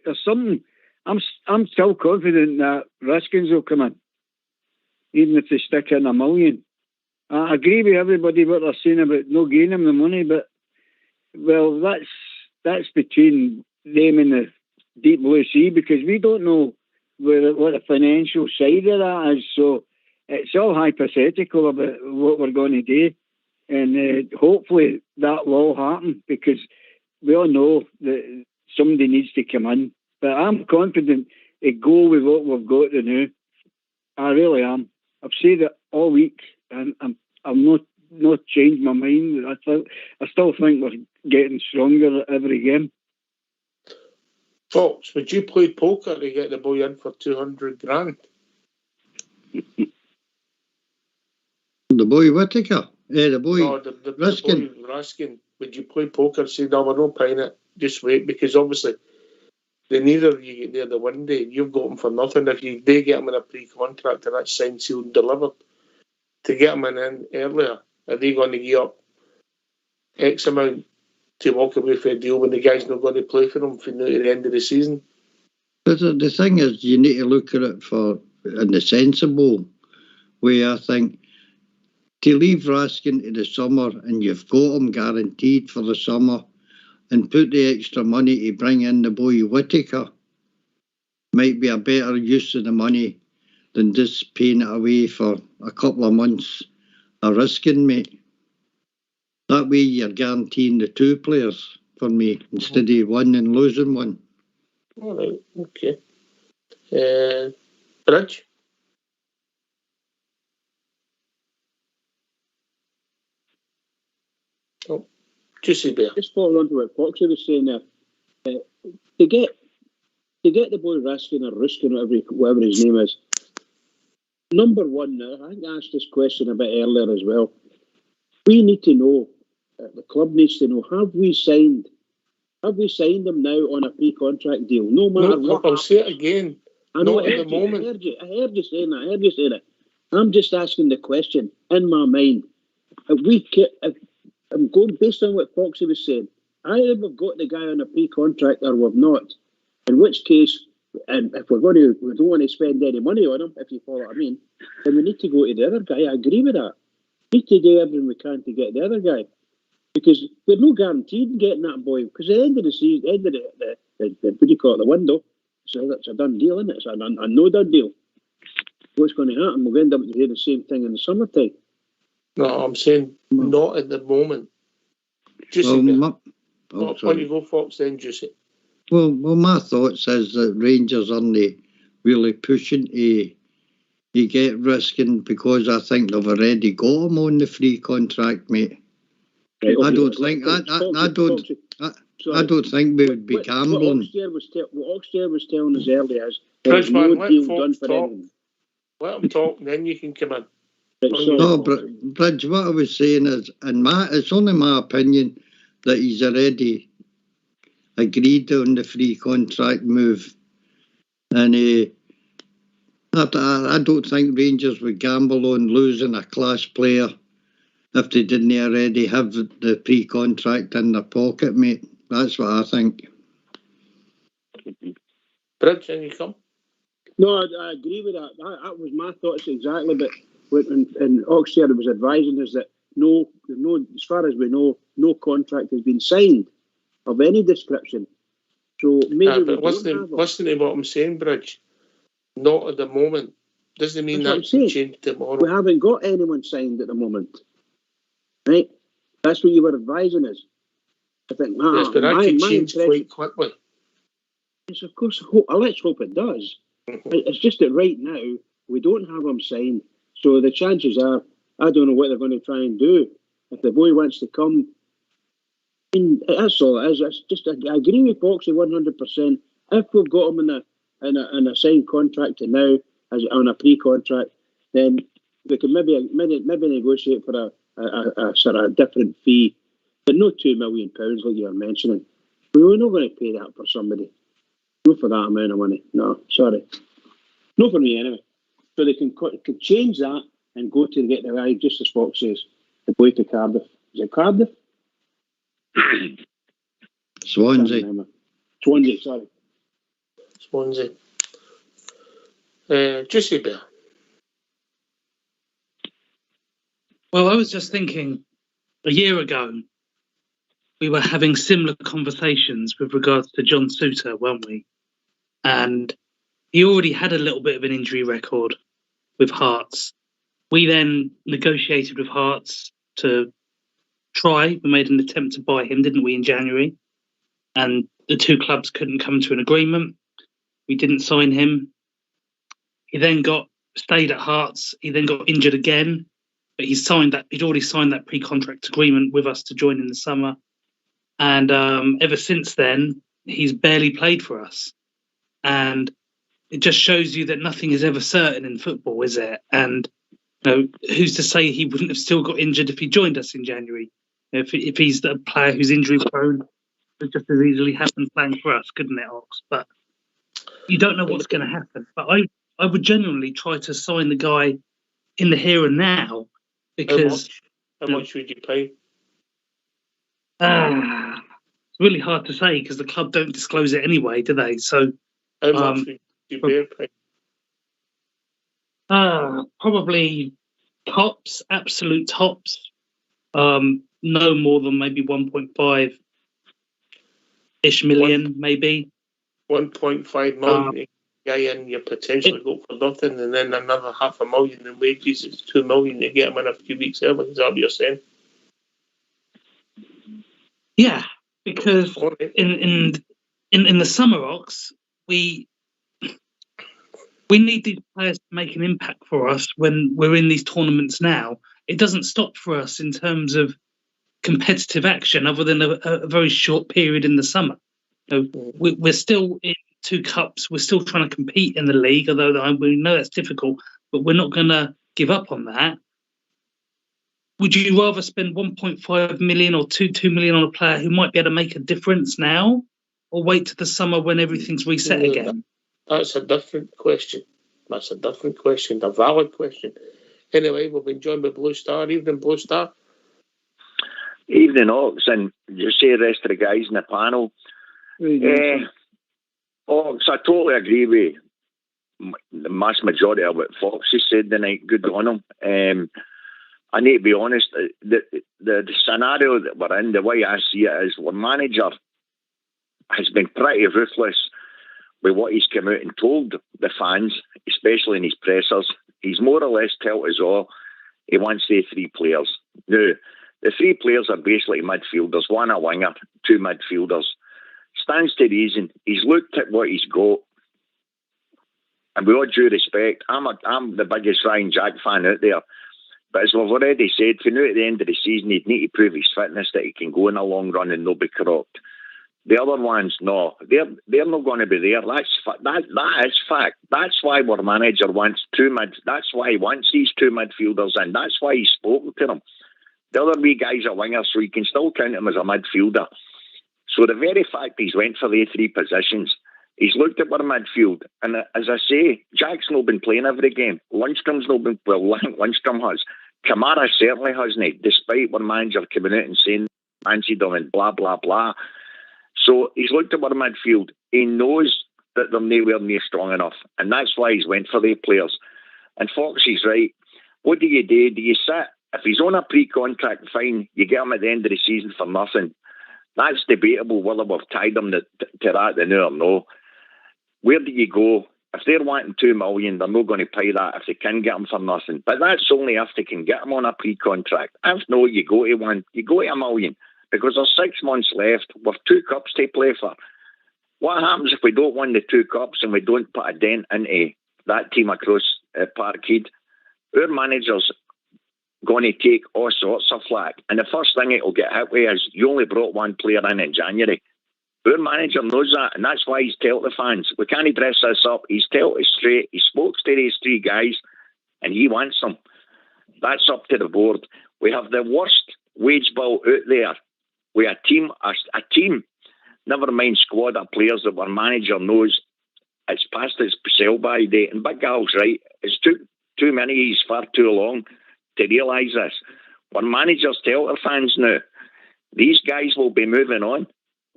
There's something. I'm still confident that Ruskins will come in, even if they stick in $1 million. I agree with everybody what they're saying about no gaining him the money, but well, that's between them and the deep blue sea because we don't know what the financial side of that is. So it's all hypothetical about what we're going to do, and hopefully that will happen because we all know that somebody needs to come in. But I'm confident to go with what we've got to do. I really am. I've said it all week, and I'm not changed my mind. I still think we're getting stronger every game. Fox, would you play poker to get the boy in for 200 grand? The boy Whittaker? The boy the Ruskin. boy Ruskin. Would you play poker? Say, no, we're not paying it. Just wait, because obviously then neither of you get there the one day. You've got him for nothing. If they get him in a pre-contract and that's signed, sealed and delivered, to get him in earlier, are they going to give up X amount to walk away for a deal when the guy's not going to play for them from now to the end of the season? But the thing is, you need to look at it in the sensible way, I think. To leave Raskin to the summer and you've got him guaranteed for the summer and put the extra money to bring in the boy Whittaker might be a better use of the money than just paying it away for a couple of months of Ruskin, mate. That way you're guaranteeing the two players for me instead of one and losing one. All right, okay. Bridge? Oh, Juicy Bear. Just following on to what Foxy was saying there, to get the boy Raskin or Ruskin, whatever his name is, number one now, I think I asked this question a bit earlier as well. We need to know, the club needs to know, have we signed him now on a pre-contract deal? No matter what. I'll say it again. I know, not at the moment. I heard you saying that. I'm just asking the question in my mind. I'm going based on what Foxy was saying. Either we've got the guy on a pre-contract or we've not. In which case, and if we don't want to spend any money on him, if you follow what I mean, then we need to go to the other guy. I agree with that. We need to do everything we can to get the other guy. Because we're no guaranteed in getting that boy. Because at the end of the season, end of the what do you call it, the window, so that's a done deal, isn't it? It's a no done deal. What's going to happen? We'll end up doing the same thing in the summertime. No, I'm saying not at the moment. Juicy, why don't you go, Fox, then Juicy? Well, my thoughts is that Rangers aren't really pushing to get Ruskin because I think they've already got him on the free contract, mate. Right, I don't think we would be gambling. What Oxtear was telling us earlier is there's no deal done for anyone. Let him talk, and then you can come in. No, Bridge, what I was saying is, it's only my opinion that he's already agreed on the free contract move. And I don't think Rangers would gamble on losing a class player if they didn't already have the pre-contract in their pocket, mate. That's what I think. Bridge, can you come? No, I agree with that. That was my thoughts exactly. But when Oxford was advising us that no, as far as we know, no contract has been signed of any description. So maybe but listen to what I'm saying, Bridge. Not at the moment. Doesn't mean that can change tomorrow. We haven't got anyone signed at the moment. Right? That's what you were advising us. I think, yes, but that could change quite quickly. Yes, of course. Let's hope it does. It's just that right now, we don't have them signed. So the chances are, I don't know what they're going to try and do. If the boy wants to come, that's all it is. It's just, I agree with Foxy 100%. If we've got him in a signed contract to now, as on a pre-contract, then we can maybe negotiate for a sort of different fee, but no £2 million like you were mentioning. We're not going to pay that for somebody. Not for that amount of money. No, sorry. Not for me anyway. So they can change that and go to get the guy, just as Fox says, the boy to Cardiff. Is it Cardiff? Swansea. Swansea, sorry. Swansea. Juicy Bear. Well, I was just thinking, a year ago, we were having similar conversations with regards to John Souttar, weren't we? And he already had a little bit of an injury record with Hearts. We then negotiated with Hearts to try. We made an attempt to buy him, didn't we, in January? And the two clubs couldn't come to an agreement. We didn't sign him. He then stayed at Hearts. He then got injured again. But he'd already signed that pre-contract agreement with us to join in the summer. And ever since then, he's barely played for us. And it just shows you that nothing is ever certain in football, is it? And who's to say he wouldn't have still got injured if he joined us in January? If he's a player who's injury prone, it just as easily happened playing for us, couldn't it, Ox? But you don't know what's going to happen. But I would genuinely try to sign the guy in the here and now, because how much would you pay? It's really hard to say because the club don't disclose it anyway, do they? So how much would you bear pay? Probably tops, absolute tops. No more than maybe 1.5-ish million, maybe. 1.5 million. And you potentially go for nothing, and then another $500,000 in wages. It's $2 million to get him in a few weeks early. Is that what you're saying? Yeah, because in the summer, Ox, we need these players to make an impact for us when we're in these tournaments now. It doesn't stop for us in terms of competitive action, other than a very short period in the summer. We're still in 2 cups. We're still trying to compete in the league, although we know that's difficult, but we're not going to give up on that. Would you rather spend 1.5 million or 2 million on a player who might be able to make a difference now, or wait to the summer when everything's reset again? That's a different question. A valid question. Anyway, we've been joined by Blue Star. Evening, Blue Star. Evening, Ox, and you say the rest of the guys in the panel. Ox, I totally agree with the mass majority of what Fox has said tonight. Good on him. I need to be honest, the scenario that we're in, the way I see it is, our manager has been pretty ruthless with what he's come out and told the fans, especially in his pressers. He's more or less told us all he wants the 3 players. Now, the 3 players are basically midfielders, 1 a winger, 2 midfielders. Stands to reason. He's looked at what he's got, and with all due respect, I'm the biggest Ryan Jack fan out there. But as we've already said, for now at the end of the season, he'd need to prove his fitness, that he can go in a long run and not be corrupt. The other ones, no, they're not going to be there. That is fact. That's why our manager wants 2 mid. That's why he wants these 2 midfielders, and that's why he's spoken to them. The other wee guys are wingers, so you can still count him as a midfielder. So the very fact he's went for the 3 positions, he's looked at our midfield, and as I say, Jack's not been playing every game. Lundstrom's not been, well, Lundstrom has. Kamara certainly hasn't, despite our manager coming out and saying fancied him and blah, blah, blah. So he's looked at our midfield. He knows that they're nowhere near strong enough, and that's why he's went for the players. And Fox is right. What do? Do you sit? If he's on a pre-contract, fine, you get him at the end of the season for nothing. That's debatable whether we've tied them to that the no or no. Where do you go? If they're wanting 2 million, they're not going to pay that if they can get them for nothing. But that's only if they can get them on a pre-contract. If no, you go to $1 million, because there's 6 months left with 2 cups to play for. What happens if we don't win the 2 cups and we don't put a dent into that team across Parkhead? Our manager's going to take all sorts of flack. And the first thing it will get hit with is you only brought 1 player in January. Our manager knows that, and that's why he's told the fans, we can't dress this up. He's told us straight. He spoke to these 3 guys, and he wants them. That's up to the board. We have the worst wage bill out there. We a team, never mind squad of players that our manager knows it's past its sell-by date. And Big Al's right. It's too many years, far too long to realise this. Our managers tell their fans now, these guys will be moving on.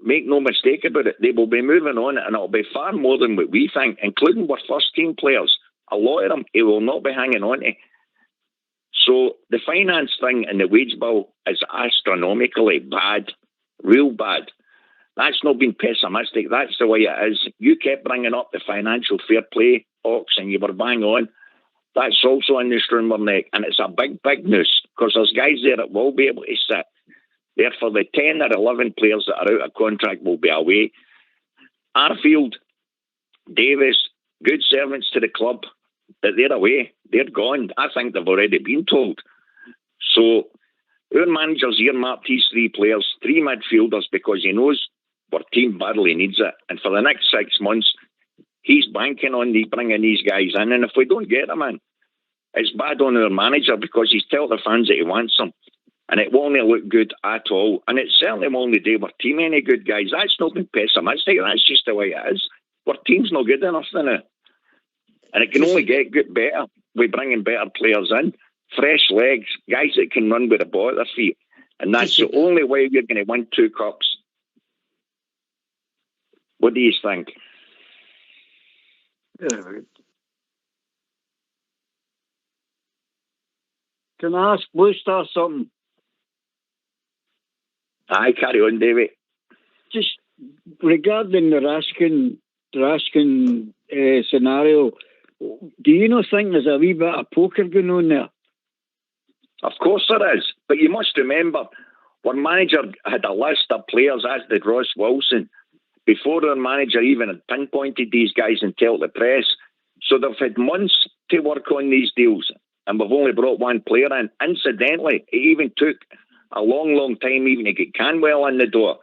Make no mistake about it. They will be moving on, and it'll be far more than what we think, including our first-team players. A lot of them, he will not be hanging on to. So the finance thing and the wage bill is astronomically bad, real bad. That's not being pessimistic. That's the way it is. You kept bringing up the financial fair play, Ox, and you were bang on. That's also in the Strummer neck, and it's a big, big news because there's guys there that will be able to sit. Therefore, the 10 or 11 players that are out of contract will be away. Arfield, Davis, good servants to the club, that they're away. They're gone. I think they've already been told. So our manager's earmarked these 3 players, 3 midfielders, because he knows our team badly needs it. And for the next 6 months, he's banking on bringing these guys in. And if we don't get them in, it's bad on our manager because he's told the fans that he wants them. And it won't look good at all. And it certainly won't do our team any good, guys. That's not being pessimistic. That's just the way it is. Our team's not good enough now. And it can only get better with bringing better players in. Fresh legs, guys that can run with the ball at their feet. And that's the only way we're going to win 2 cups. What do you think? Can I ask Blue Star something? Aye, carry on, David. Just regarding the Raskin scenario, do you not think there's a wee bit of poker going on there? Of course there is. But you must remember, our manager had a list of players, as did Ross Wilson, before our manager even had pinpointed these guys and told the press. So they've had months to work on these deals, and we've only brought 1 player in. Incidentally, it even took a long, long time even to get Canwell in the door.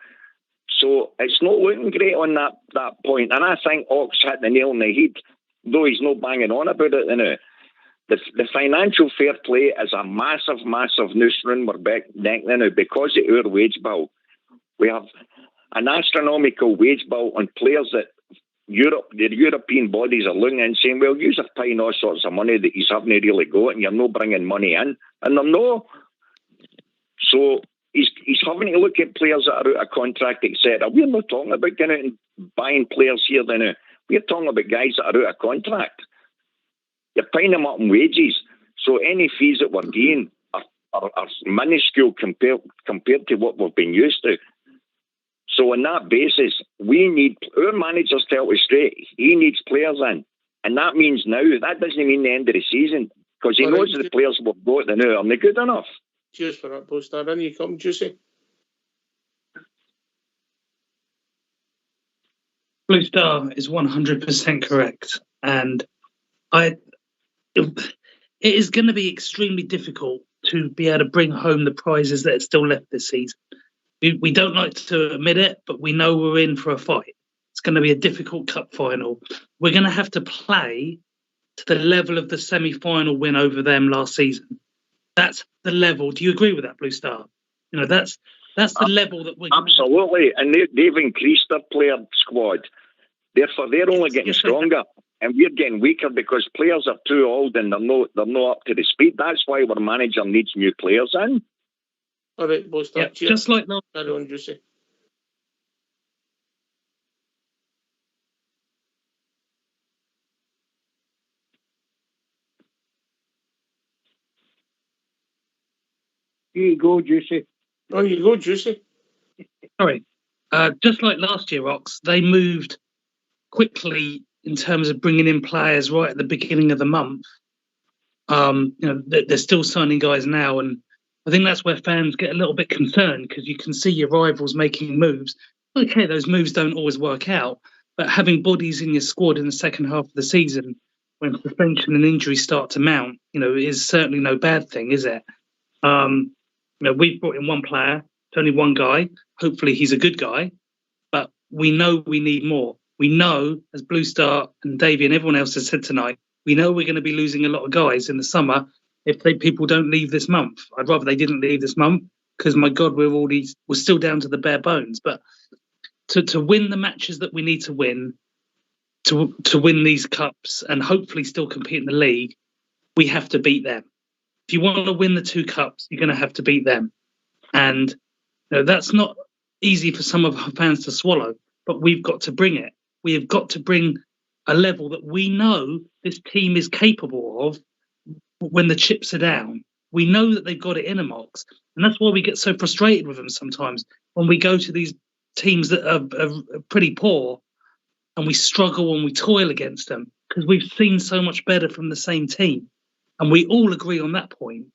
So it's not looking great on that point. And I think Ox hit the nail on the head, though he's not banging on about it now. The financial fair play is a massive, massive noose round our neck now because of our wage bill. We have an astronomical wage bill on players that the European bodies are looking and saying, well, you're paying all sorts of money that you haven't really got and you're not bringing money in. And they're not. So he's having to look at players that are out of contract, etc. We're not talking about getting out and buying players here now. We're talking about guys that are out of contract. You're paying them up in wages. So any fees that we're getting are minuscule compared to what we've been used to. So on that basis, our managers tell us straight, he needs players in. And that means now. That doesn't mean the end of the season because he knows the players we've got now are not good enough. Cheers for that, Blue Star. In you come, Juicy. Blue Star is 100% correct. And it is going to be extremely difficult to be able to bring home the prizes that are still left this season. We don't like to admit it, but we know we're in for a fight. It's going to be a difficult cup final. We're going to have to play to the level of the semi-final win over them last season. That's the level. Do you agree with that, Blue Star? That's the level that we're absolutely. And they've increased their player squad. Therefore, they're only getting stronger, and we're getting weaker because players are too old and they're not up to the speed. That's why our manager needs new players in. All right, Blue Star. Yeah, just like that. Carry on, Juicy. Here you go, Juicy. On you go, Juicy. Sorry. Just like last year, Ox, they moved quickly in terms of bringing in players right at the beginning of the month. They're still signing guys now, and I think that's where fans get a little bit concerned because you can see your rivals making moves. Okay, those moves don't always work out, but having bodies in your squad in the second half of the season when suspension and injuries start to mount, is certainly no bad thing, is it? We've brought in 1 player, it's only 1 guy. Hopefully he's a good guy, but we know we need more. We know, as Blue Star and Davey and everyone else has said tonight, we know we're going to be losing a lot of guys in the summer if people don't leave this month. I'd rather they didn't leave this month because, my God, we're still down to the bare bones. But to win the matches that we need to win, to win these cups and hopefully still compete in the league, we have to beat them. If you want to win the 2 cups, you're going to have to beat them. And that's not easy for some of our fans to swallow, but we've got to bring it. We have got to bring a level that we know this team is capable of when the chips are down. We know that they've got it in them, Ox. And that's why we get so frustrated with them sometimes when we go to these teams that are pretty poor and we struggle and we toil against them because we've seen so much better from the same team. And we all agree on that point.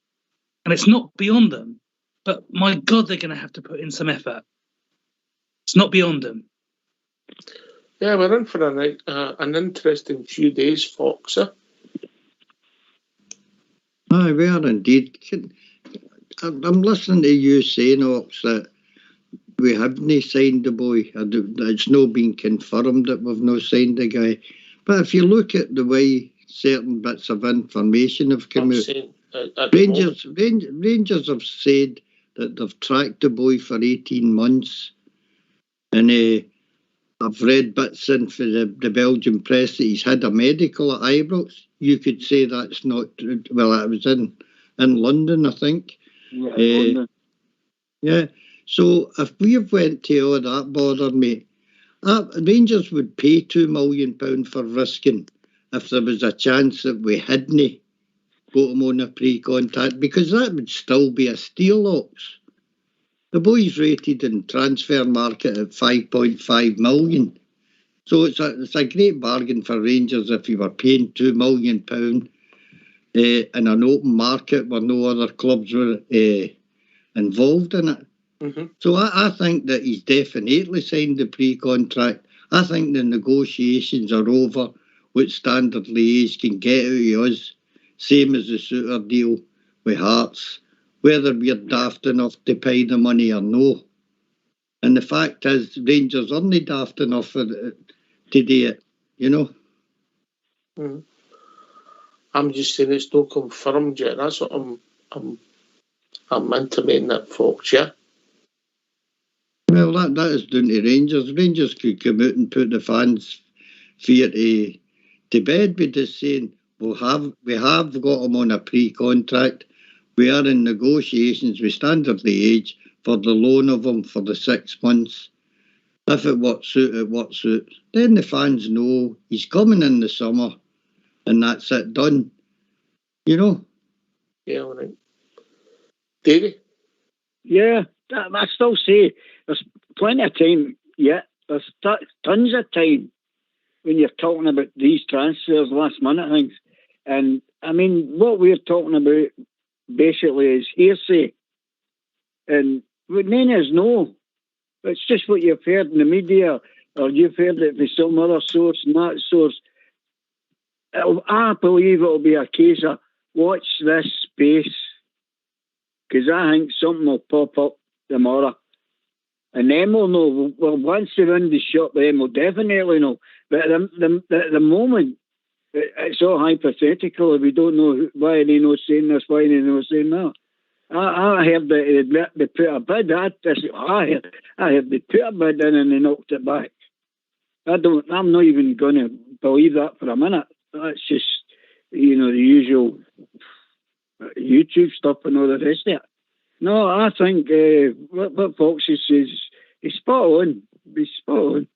And it's not beyond them. But my God, they're going to have to put in some effort. It's not beyond them. Yeah, we're in for an interesting few days, Foxer. Aye, we are indeed. I'm listening to you saying, Ox, that we haven't signed the boy. It's not been confirmed that we've not signed the guy. But if you look at the way certain bits of information have come out, Rangers have said that they've tracked the boy for 18 months. And I've read bits in for the Belgian press that he's had a medical at Ibrox. You could say that's not... Well, it was in London, I think. Yeah, London. Yeah. So if we have went to all that bother, mate, Rangers would pay £2 million for risking if there was a chance that we hadn't got him on a pre-contact, because that would still be a steal, Ox. The boy's rated in transfer market at 5.5 million. So it's a great bargain for Rangers if you were paying £2 million in an open market where no other clubs were involved in it. Mm-hmm. So I think that he's definitely signed the pre-contract. I think the negotiations are over. What Standard Liège can get out of us, same as the Suter deal with Hearts, whether we're daft enough to pay the money or no. And the fact is, Rangers aren't daft enough to do it, you know. Mm. I'm just saying it's not confirmed yet. That's what I'm intimating that, folks, yeah? Well, that is down to Rangers. Rangers could come out and put the fans' fear to bed by just saying, we have got him on a pre-contract. We are in negotiations with Standard Liège for the loan of him for the 6 months. If it works out, it works out. Then the fans know he's coming in the summer and that's it, done. You know? Yeah, all right. Davey? Yeah, I still say there's plenty of time yet. There's tons of time when you're talking about these transfers, last minute things. And I mean, what we're talking about basically is hearsay. And none of us know. It's just what you've heard in the media, or you've heard it from some other source and that source. I believe it'll be a case of watch this space, because I think something will pop up tomorrow. And then we'll know. Well, once they're in the shop, then we'll definitely know. But at the moment, it's all hypothetical. We don't know why they're not saying this, why they're not saying that. I heard that they put a bid. I heard they put a bid in and they knocked it back. I'm not even going to believe that for a minute. That's just, the usual YouTube stuff and all the rest of it. No, I think what Foxy says is spot on. He's spot on.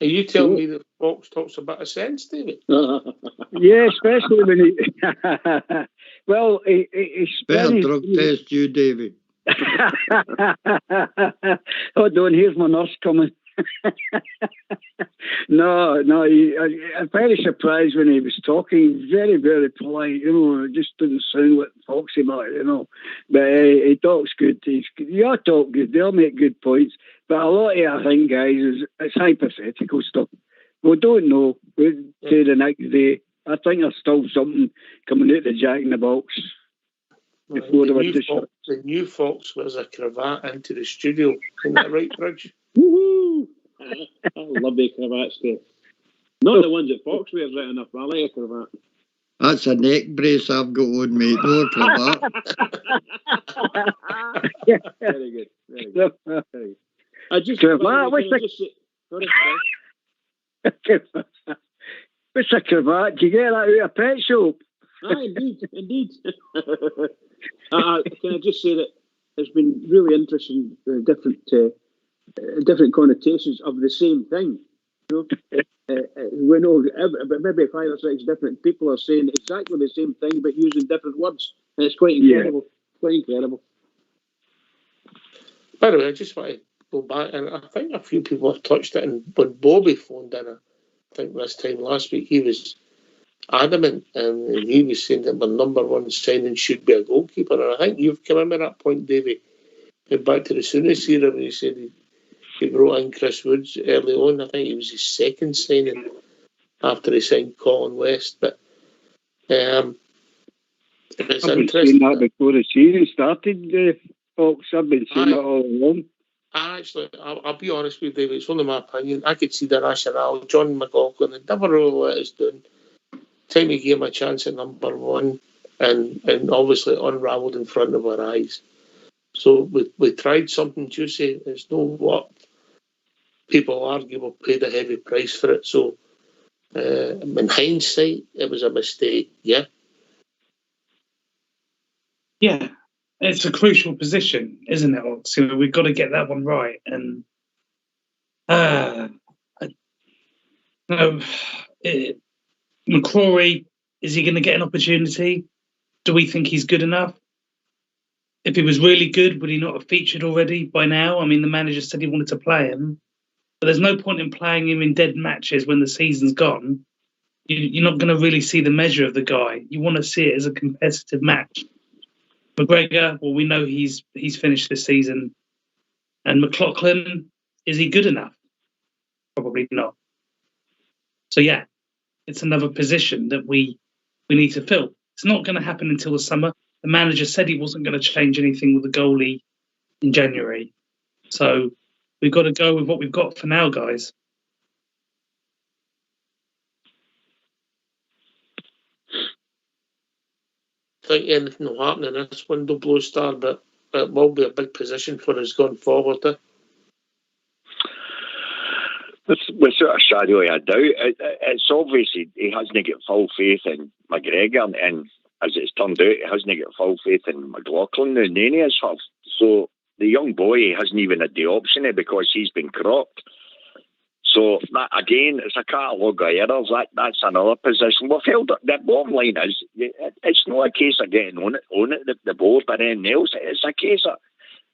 Are you telling me that Fox talks a bit of sense, David? Yeah, especially when he... well, he's... Better drug test you, David. Hold on, here's my nurse coming. No, I'm very surprised when he was talking. Very, very polite, it just didn't sound like Foxy, but he talks good. You talk good, they'll make good points, but a lot of it, I think, guys, it's hypothetical stuff. We don't know. We'll say the next day. I think there's still something coming out the Jack in the Box. Before the new Fox wears a cravat into the studio. Isn't that right, Bridge? Woohoo! I love the cravats there. Not the ones that Fox wears right enough, but I like a cravat. That's a neck brace I've got on, mate. No cravat. Very good. Very good. Very good. I just, Cravat, what's a cravat? Do you get that out of a pet shop? Indeed. Can I just say that it's been really interesting, different connotations of the same thing. You know, we know, but maybe 5 or 6 different people are saying exactly the same thing, but using different words, and it's quite incredible. Quite incredible. By the way, I just want to go back, and I think a few people have touched it. And when Bobby phoned in, I think this time last week, he was adamant, and he was saying that my number one signing should be a goalkeeper. And I think you've come in with that point, Davey. Back to the Souness era when he said he brought in Chris Woods early on. I think it was his second signing after he signed Colin West. But it's I've been interesting. saying that before the season started, folks. I've been saying that all along. I'll be honest with you, David, it's only my opinion. I could see the rationale. John McLaughlin had never really let us down. Time he gave him a chance at number one and obviously unravelled in front of our eyes. So we tried something juicy. It's no what people argue will pay the heavy price for it. So in hindsight, it was a mistake, yeah? Yeah, it's a crucial position, isn't it, Ox? You know, we've got to get that one right. And McCrory, is he going to get an opportunity? Do we think he's good enough? If he was really good, would he not have featured already by now? I mean, the manager said he wanted to play him, but there's no point in playing him in dead matches when the season's gone. You're not going to really see the measure of the guy. You want to see it as a competitive match. McGregor, well, we know he's finished this season. And McLaughlin, is he good enough? Probably not. So, yeah, it's another position that we need to fill. It's not going to happen until the summer. The manager said he wasn't going to change anything with the goalie in January. So we've got to go with what we've got for now, guys. I think anything will happen in this window, Blue Star, but it will be a big position for us going forward. Without a shadow of a doubt, it's obvious he hasn't got full faith in McGregor, and as it's turned out, he hasn't got full faith in McLaughlin and any of his stuff. So the young boy hasn't even had the option because he's been cropped. So that, again, it's a catalogue of errors. That's another position. We've held the bottom line is it's not a case of getting on it the board or anything else. It's a case of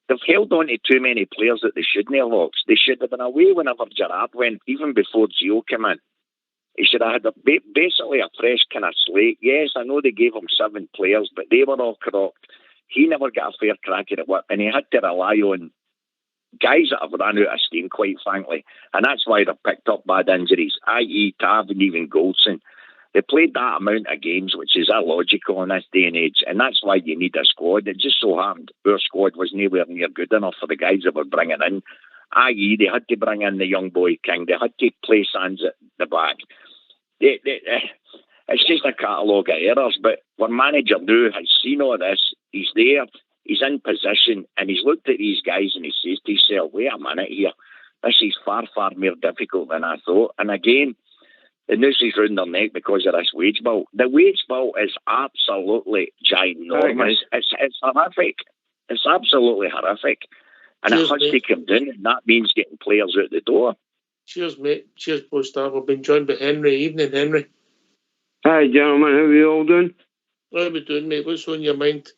they've held on to too many players that they shouldn't have lost. They should have been away whenever Gerrard went, even before Gio came in. He should have had basically a fresh kind of slate. Yes, I know they gave him 7 players, but they were all cropped. He never got a fair crack at it, and he had to rely on guys that have run out of steam, quite frankly. And that's why they've picked up bad injuries, i.e. Tav and even Goldson. They played that amount of games, which is illogical in this day and age, and that's why you need a squad. It just so happened our squad was nowhere near good enough for the guys that were bringing in, i.e. they had to bring in the young boy King. They had to play Sands at the back. It's just a catalogue of errors, but our manager now has seen all this. He's there, he's in position, and he's looked at these guys and he says to himself, wait a minute here, this is far, far more difficult than I thought. And again, the noose is round their neck because of this wage bill. The wage bill is absolutely ginormous. It's horrific. It's absolutely horrific. And Cheers, it has to come down, and that means getting players out the door. Cheers, mate. Cheers, Poster. We've been joined by Henry. Evening, Henry. Hi, gentlemen. How are you all doing? How are we doing, mate? What's on your mind?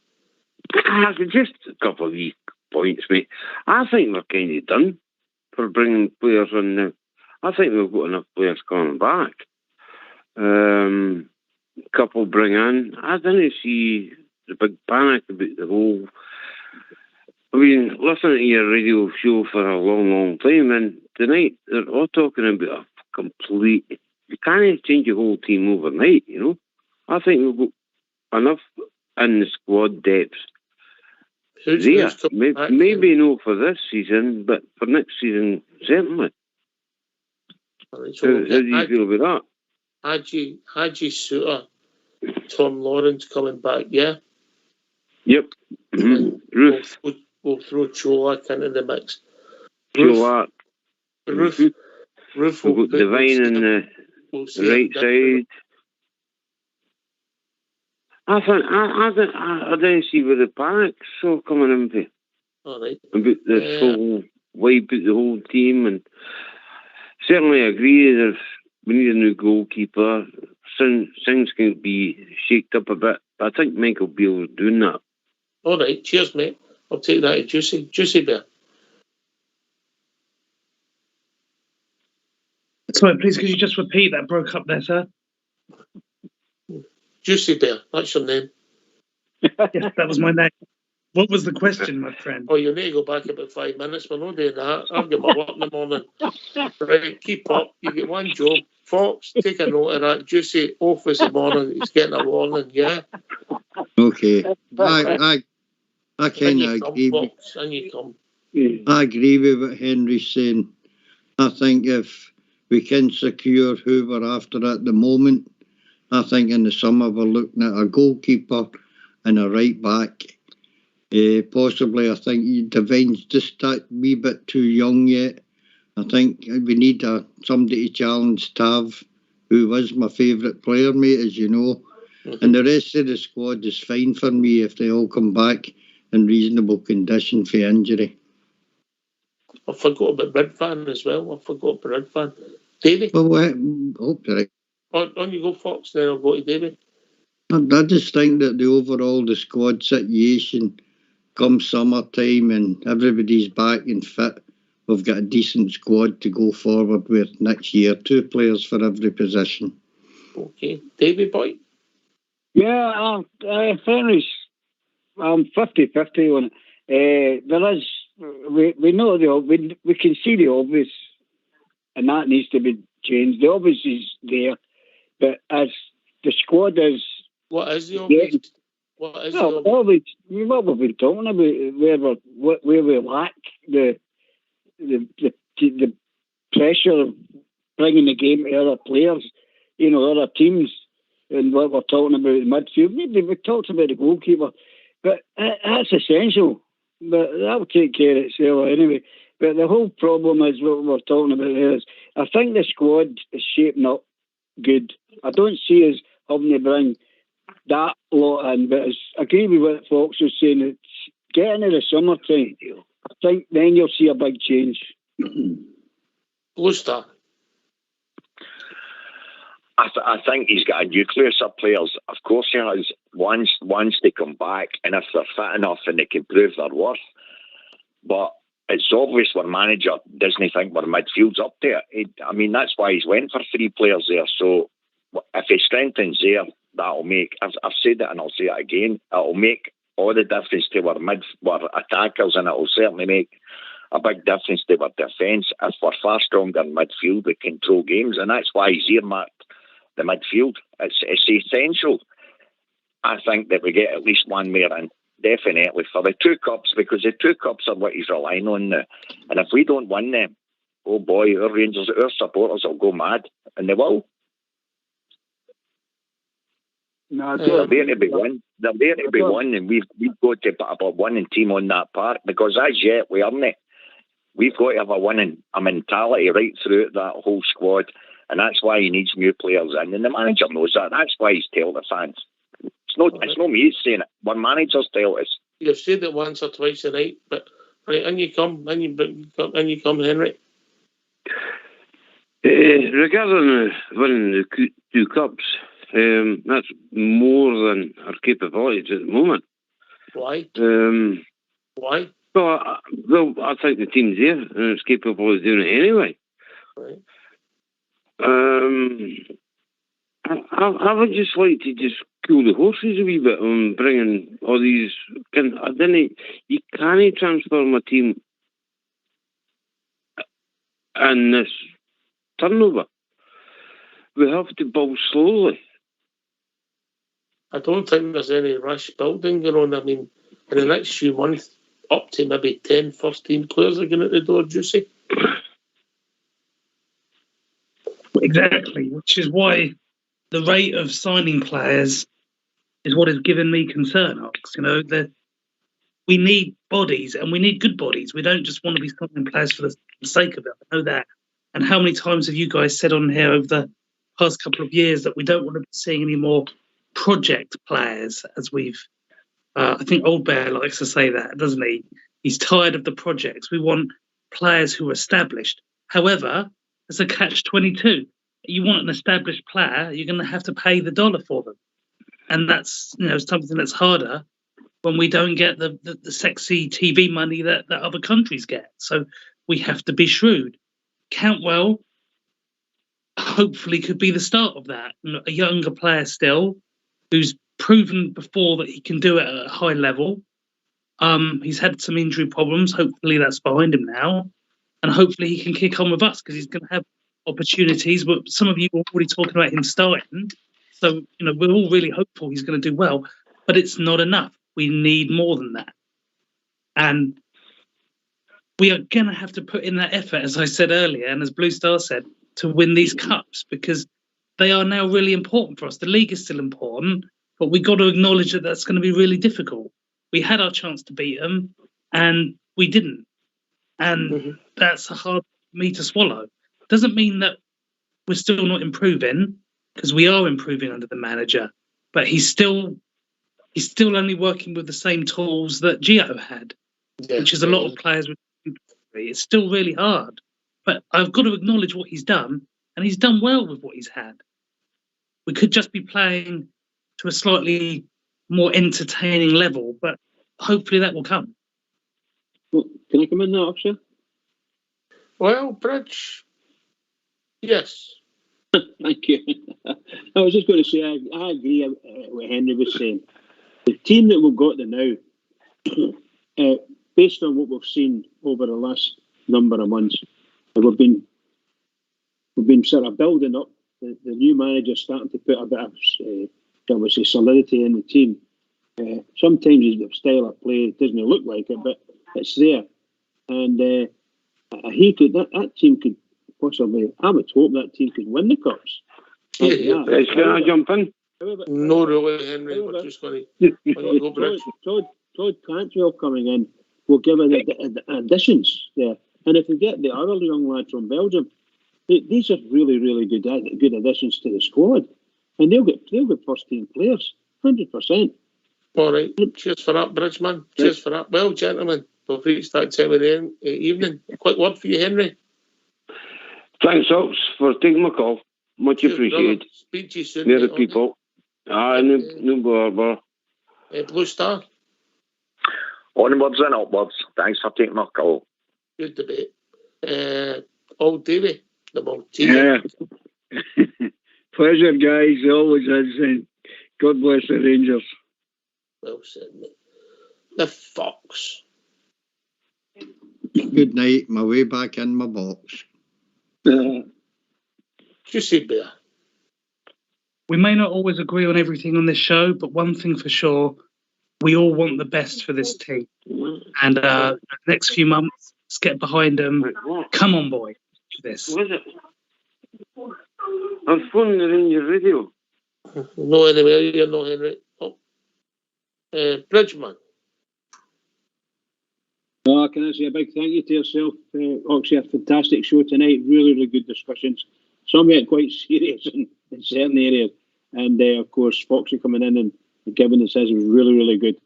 Just a couple of wee points, mate. I think we're kind of done for bringing players in now. I think we've got enough players coming back. Couple bring in. I didn't see the big panic about the whole. I mean, listening to your radio show for a long, long time, and tonight they're all talking about a complete. You can't change your whole team overnight, you know. I think we've got enough in the squad depth. Maybe no for this season, but for next season, certainly. Right, so how do you feel about that? Haji Suter Tom Lawrence coming back, yeah? Yep. Roof. We'll throw Cholak into the mix. Cholak. Roof We've will got Devine on the right side. I didn't see where the panic's all coming in for. All right. About this whole wipe out the whole team, and certainly agree that we need a new goalkeeper. Things can be shaked up a bit. I think Michael Beale is doing that. All right, cheers, mate. I'll take that to Juicy Bear. Sorry, please, could you just repeat that? Broke up there, sir. Juicy Bear, that's your name. Yes, that was my name. What was the question, my friend? Oh, you need to go back about 5 minutes. We're not doing that. I've got my work in the morning. Right, keep up. You get one job. Fox, take a note of that. Juicy, office in the morning. He's getting a warning, yeah? Okay. I kind of agree. Fox, and you come. I agree with what Henry's saying. I think if we can secure who we're after at the moment, I think in the summer we're looking at a goalkeeper and a right back. Possibly, I think Devine's just a wee bit too young yet. I think we need somebody to challenge Tav, who was my favourite player, mate, as you know. Mm-hmm. And the rest of the squad is fine for me if they all come back in reasonable condition for injury. I forgot about Redfan as well. Davey? Well, hope you're right. On you go, Fox, then I'll go to Davey. I just think that the squad situation come summertime and everybody's back and fit, we've got a decent squad to go forward with next year. 2 players for every position. Okay. Davey boy? Yeah, Henry's 50-50 on it. There is, we know we can see the obvious, and that needs to be changed. The obvious is there, but as the squad is... What is the obvious? Obvious, what we've been talking about, where we lack the pressure of bringing the game to other players, other teams, and what we're talking about in midfield. Maybe we talked about the goalkeeper, but that's essential. But that will take care of itself anyway. But the whole problem is what we're talking about here is I think the squad is shaping up good. I don't see us having to bring that lot in, but I agree with what Fox was saying. It's getting into the summertime. I think then you'll see a big change. Blue Star. I think he's got a nucleus of players. Of course he has. Once they come back, and if they're fit enough and they can prove their worth. But it's obvious our manager doesn't think our midfield's up there. That's why he's went for 3 players there. So if he strengthens there, that'll make, I've said it and I'll say it again, it'll make all the difference to our attackers, and it'll certainly make a big difference to our defence. If we're far stronger in midfield, we control games, and that's why he's earmarked the midfield. It's essential, I think, that we get at least one more in, definitely, for the 2 cups, because the 2 cups are what he's relying on now. And if we don't win them, oh boy, our Rangers, our supporters will go mad, and they will. No, they're there to be won. They're there to be won, and we've got to put a winning team on that part, because as yet we aren't. We've got to have a mentality right throughout that whole squad, and that's why he needs new players in, and the manager knows that. That's why he's telling the fans. It's not me saying it. One manager's telling us. You've said it once or twice tonight, but right, and you come, Henry. Regarding winning the 2 cups, that's more than our capabilities at the moment. Why? Why? Well, I think the team's there and it's capable of doing it anyway. Right. I would just like to just cool the horses a wee bit on bringing all these. You can't transform a team in this turnover. We have to build slowly. I don't think there's any rush building going on. In the next few months, up to maybe 10 first-team players are going out the door, Juicy. Exactly, which is why the rate of signing players is what has given me concern, Ox. You know, we need bodies, and we need good bodies. We don't just want to be signing players for the sake of it. I know that. And how many times have you guys said on here over the past couple of years that we don't want to be seeing any more project players, as we've... I think Old Bear likes to say that, doesn't he? He's tired of the projects. We want players who are established. However, there's a catch-22. You want an established player, you're going to have to pay the dollar for them. And that's, you know, something that's harder when we don't get the sexy TV money that other countries get. So we have to be shrewd. Cantwell hopefully could be the start of that. A younger player still, who's proven before that he can do it at a high level. He's had some injury problems. Hopefully that's behind him now. And hopefully he can kick on with us, because he's going to have opportunities. But some of you are already talking about him starting. So, you know, we're all really hopeful he's going to do well. But it's not enough. We need more than that. And we are going to have to put in that effort, as I said earlier, and as Blue Star said, to win these cups, because they are now really important for us. The league is still important, but we've got to acknowledge that that's going to be really difficult. We had our chance to beat them, and we didn't. And that's hard for me to swallow. Doesn't mean that we're still not improving, because we are improving under the manager, but he's still only working with the same tools that Gio had, which is a lot of players with. It's still really hard, but I've got to acknowledge what he's done, and he's done well with what he's had. We could just be playing to a slightly more entertaining level, but hopefully that will come. Well, can I come in now, Akshay? Well, Bridge, yes. Thank you. I was just going to say, I agree with what Henry was saying. The team that we've got now, based on what we've seen over the last number of months, we've been sort of building up. The new manager starting to put a bit of, solidity in the team. Sometimes the style of play doesn't look like it, but it's there. And that team could possibly, I would hope that team could win the cups. Can I jump in? No, really, Henry. We're just going to go Bridge. Todd Cantwell coming in will give it additions there. And if we get the other young lads from Belgium, these are really, really good additions to the squad. And they'll get first team players, 100%. All right. Cheers for that, Bridgeman. Cheers for that. Well, gentlemen, we've reached that time of the evening. Quick word for you, Henry. Thanks, Ox, for taking my call. Much appreciated. Brother. Speak to you soon. Near the people. No bother. Blue Star. Onwards and upwards. Thanks for taking my call. Good debate. Old Davy, the Maltese. Yeah. Pleasure, guys. Always has. God bless the Rangers. Well said, mate. The Fox. Good night. My way back in my box. Juicy Bear. We may not always agree on everything on this show, but one thing for sure, we all want the best for this team. And the next few months, let's get behind them. Come on, boy. Do this. What is it? I was phoning the Rangers radio. No, anyway, you're not Henry. Oh. Bridgeman. Can I say a big thank you to yourself, Oxy? A fantastic show tonight. Really, really good discussions. Some get quite serious in certain areas. And, of course, Foxy coming in and giving us his was really, really good.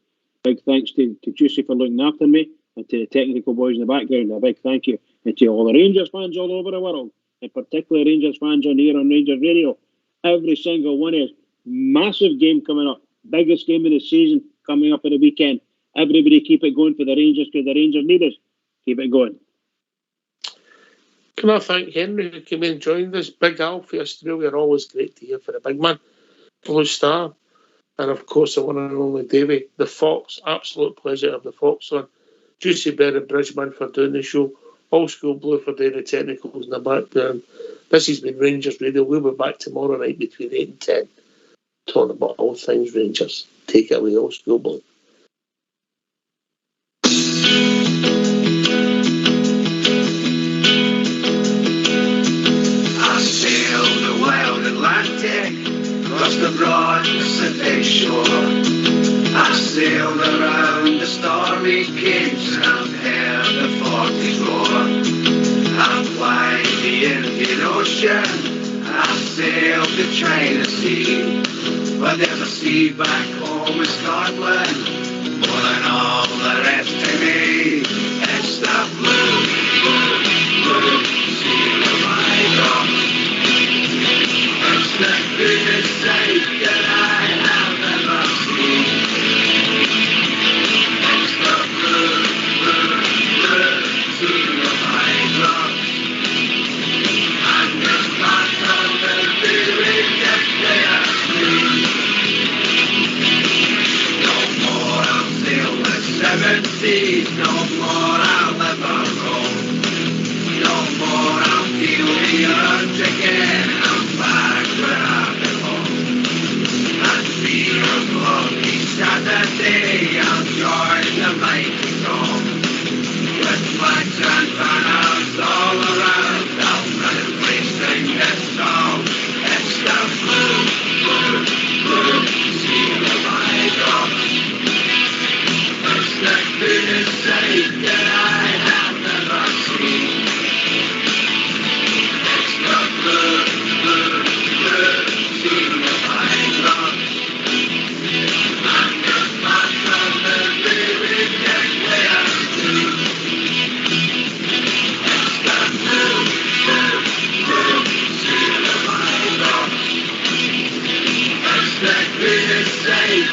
Big thanks to Juicy for looking after me, and to the technical boys in the background. A big thank you. And to all the Rangers fans all over the world, and particularly Rangers fans on here on Rangers Radio. Every single one is massive game coming up. Biggest game of the season coming up at the weekend. Everybody keep it going for the Rangers, because the Rangers need us. Keep it going. Can I thank Henry who came in and joined us? Big Al for Australia. Always great to hear for the big man. Blue Star. And of course, the one and only Davy. The Fox. Absolute pleasure to have the Fox on. Juicy Bear and Bridgeman for doing the show. Old School Blue for doing the technicals in the background. This has been Rangers Radio. We'll be back tomorrow night between 8 and 10. Talking about all things Rangers. Take it away, Old School Blue. I sailed the wild Atlantic across the broad Pacific shore. I've sailed around the stormy capes and I've heard the 40s roar. I've flied the Indian Ocean, I've sailed the China Sea, but there's a sea back home in Scotland more than all the rest to me. It's the blue, blue, blue sea of my God. It's the biggest sight that I have ever seen. It's the blue, blue, blue sea of my God. And it's not on the feeling that they are free. No more I'll sail the 7 seas, no more I'll ever roam. No more I'll feel the urge again, I'm back where I belong. And 3 o'clock each Saturday, I'll join the mighty song. With flags and banners all around, I'll proudly sing this song. It's the blue, blue, blue sea of my God. It's the biggest sight that I have ever seen. It's the blue, blue, blue sea of my God. And it's not from the very next way I see. It's the blue, blue, blue sea of my God. It's the biggest sight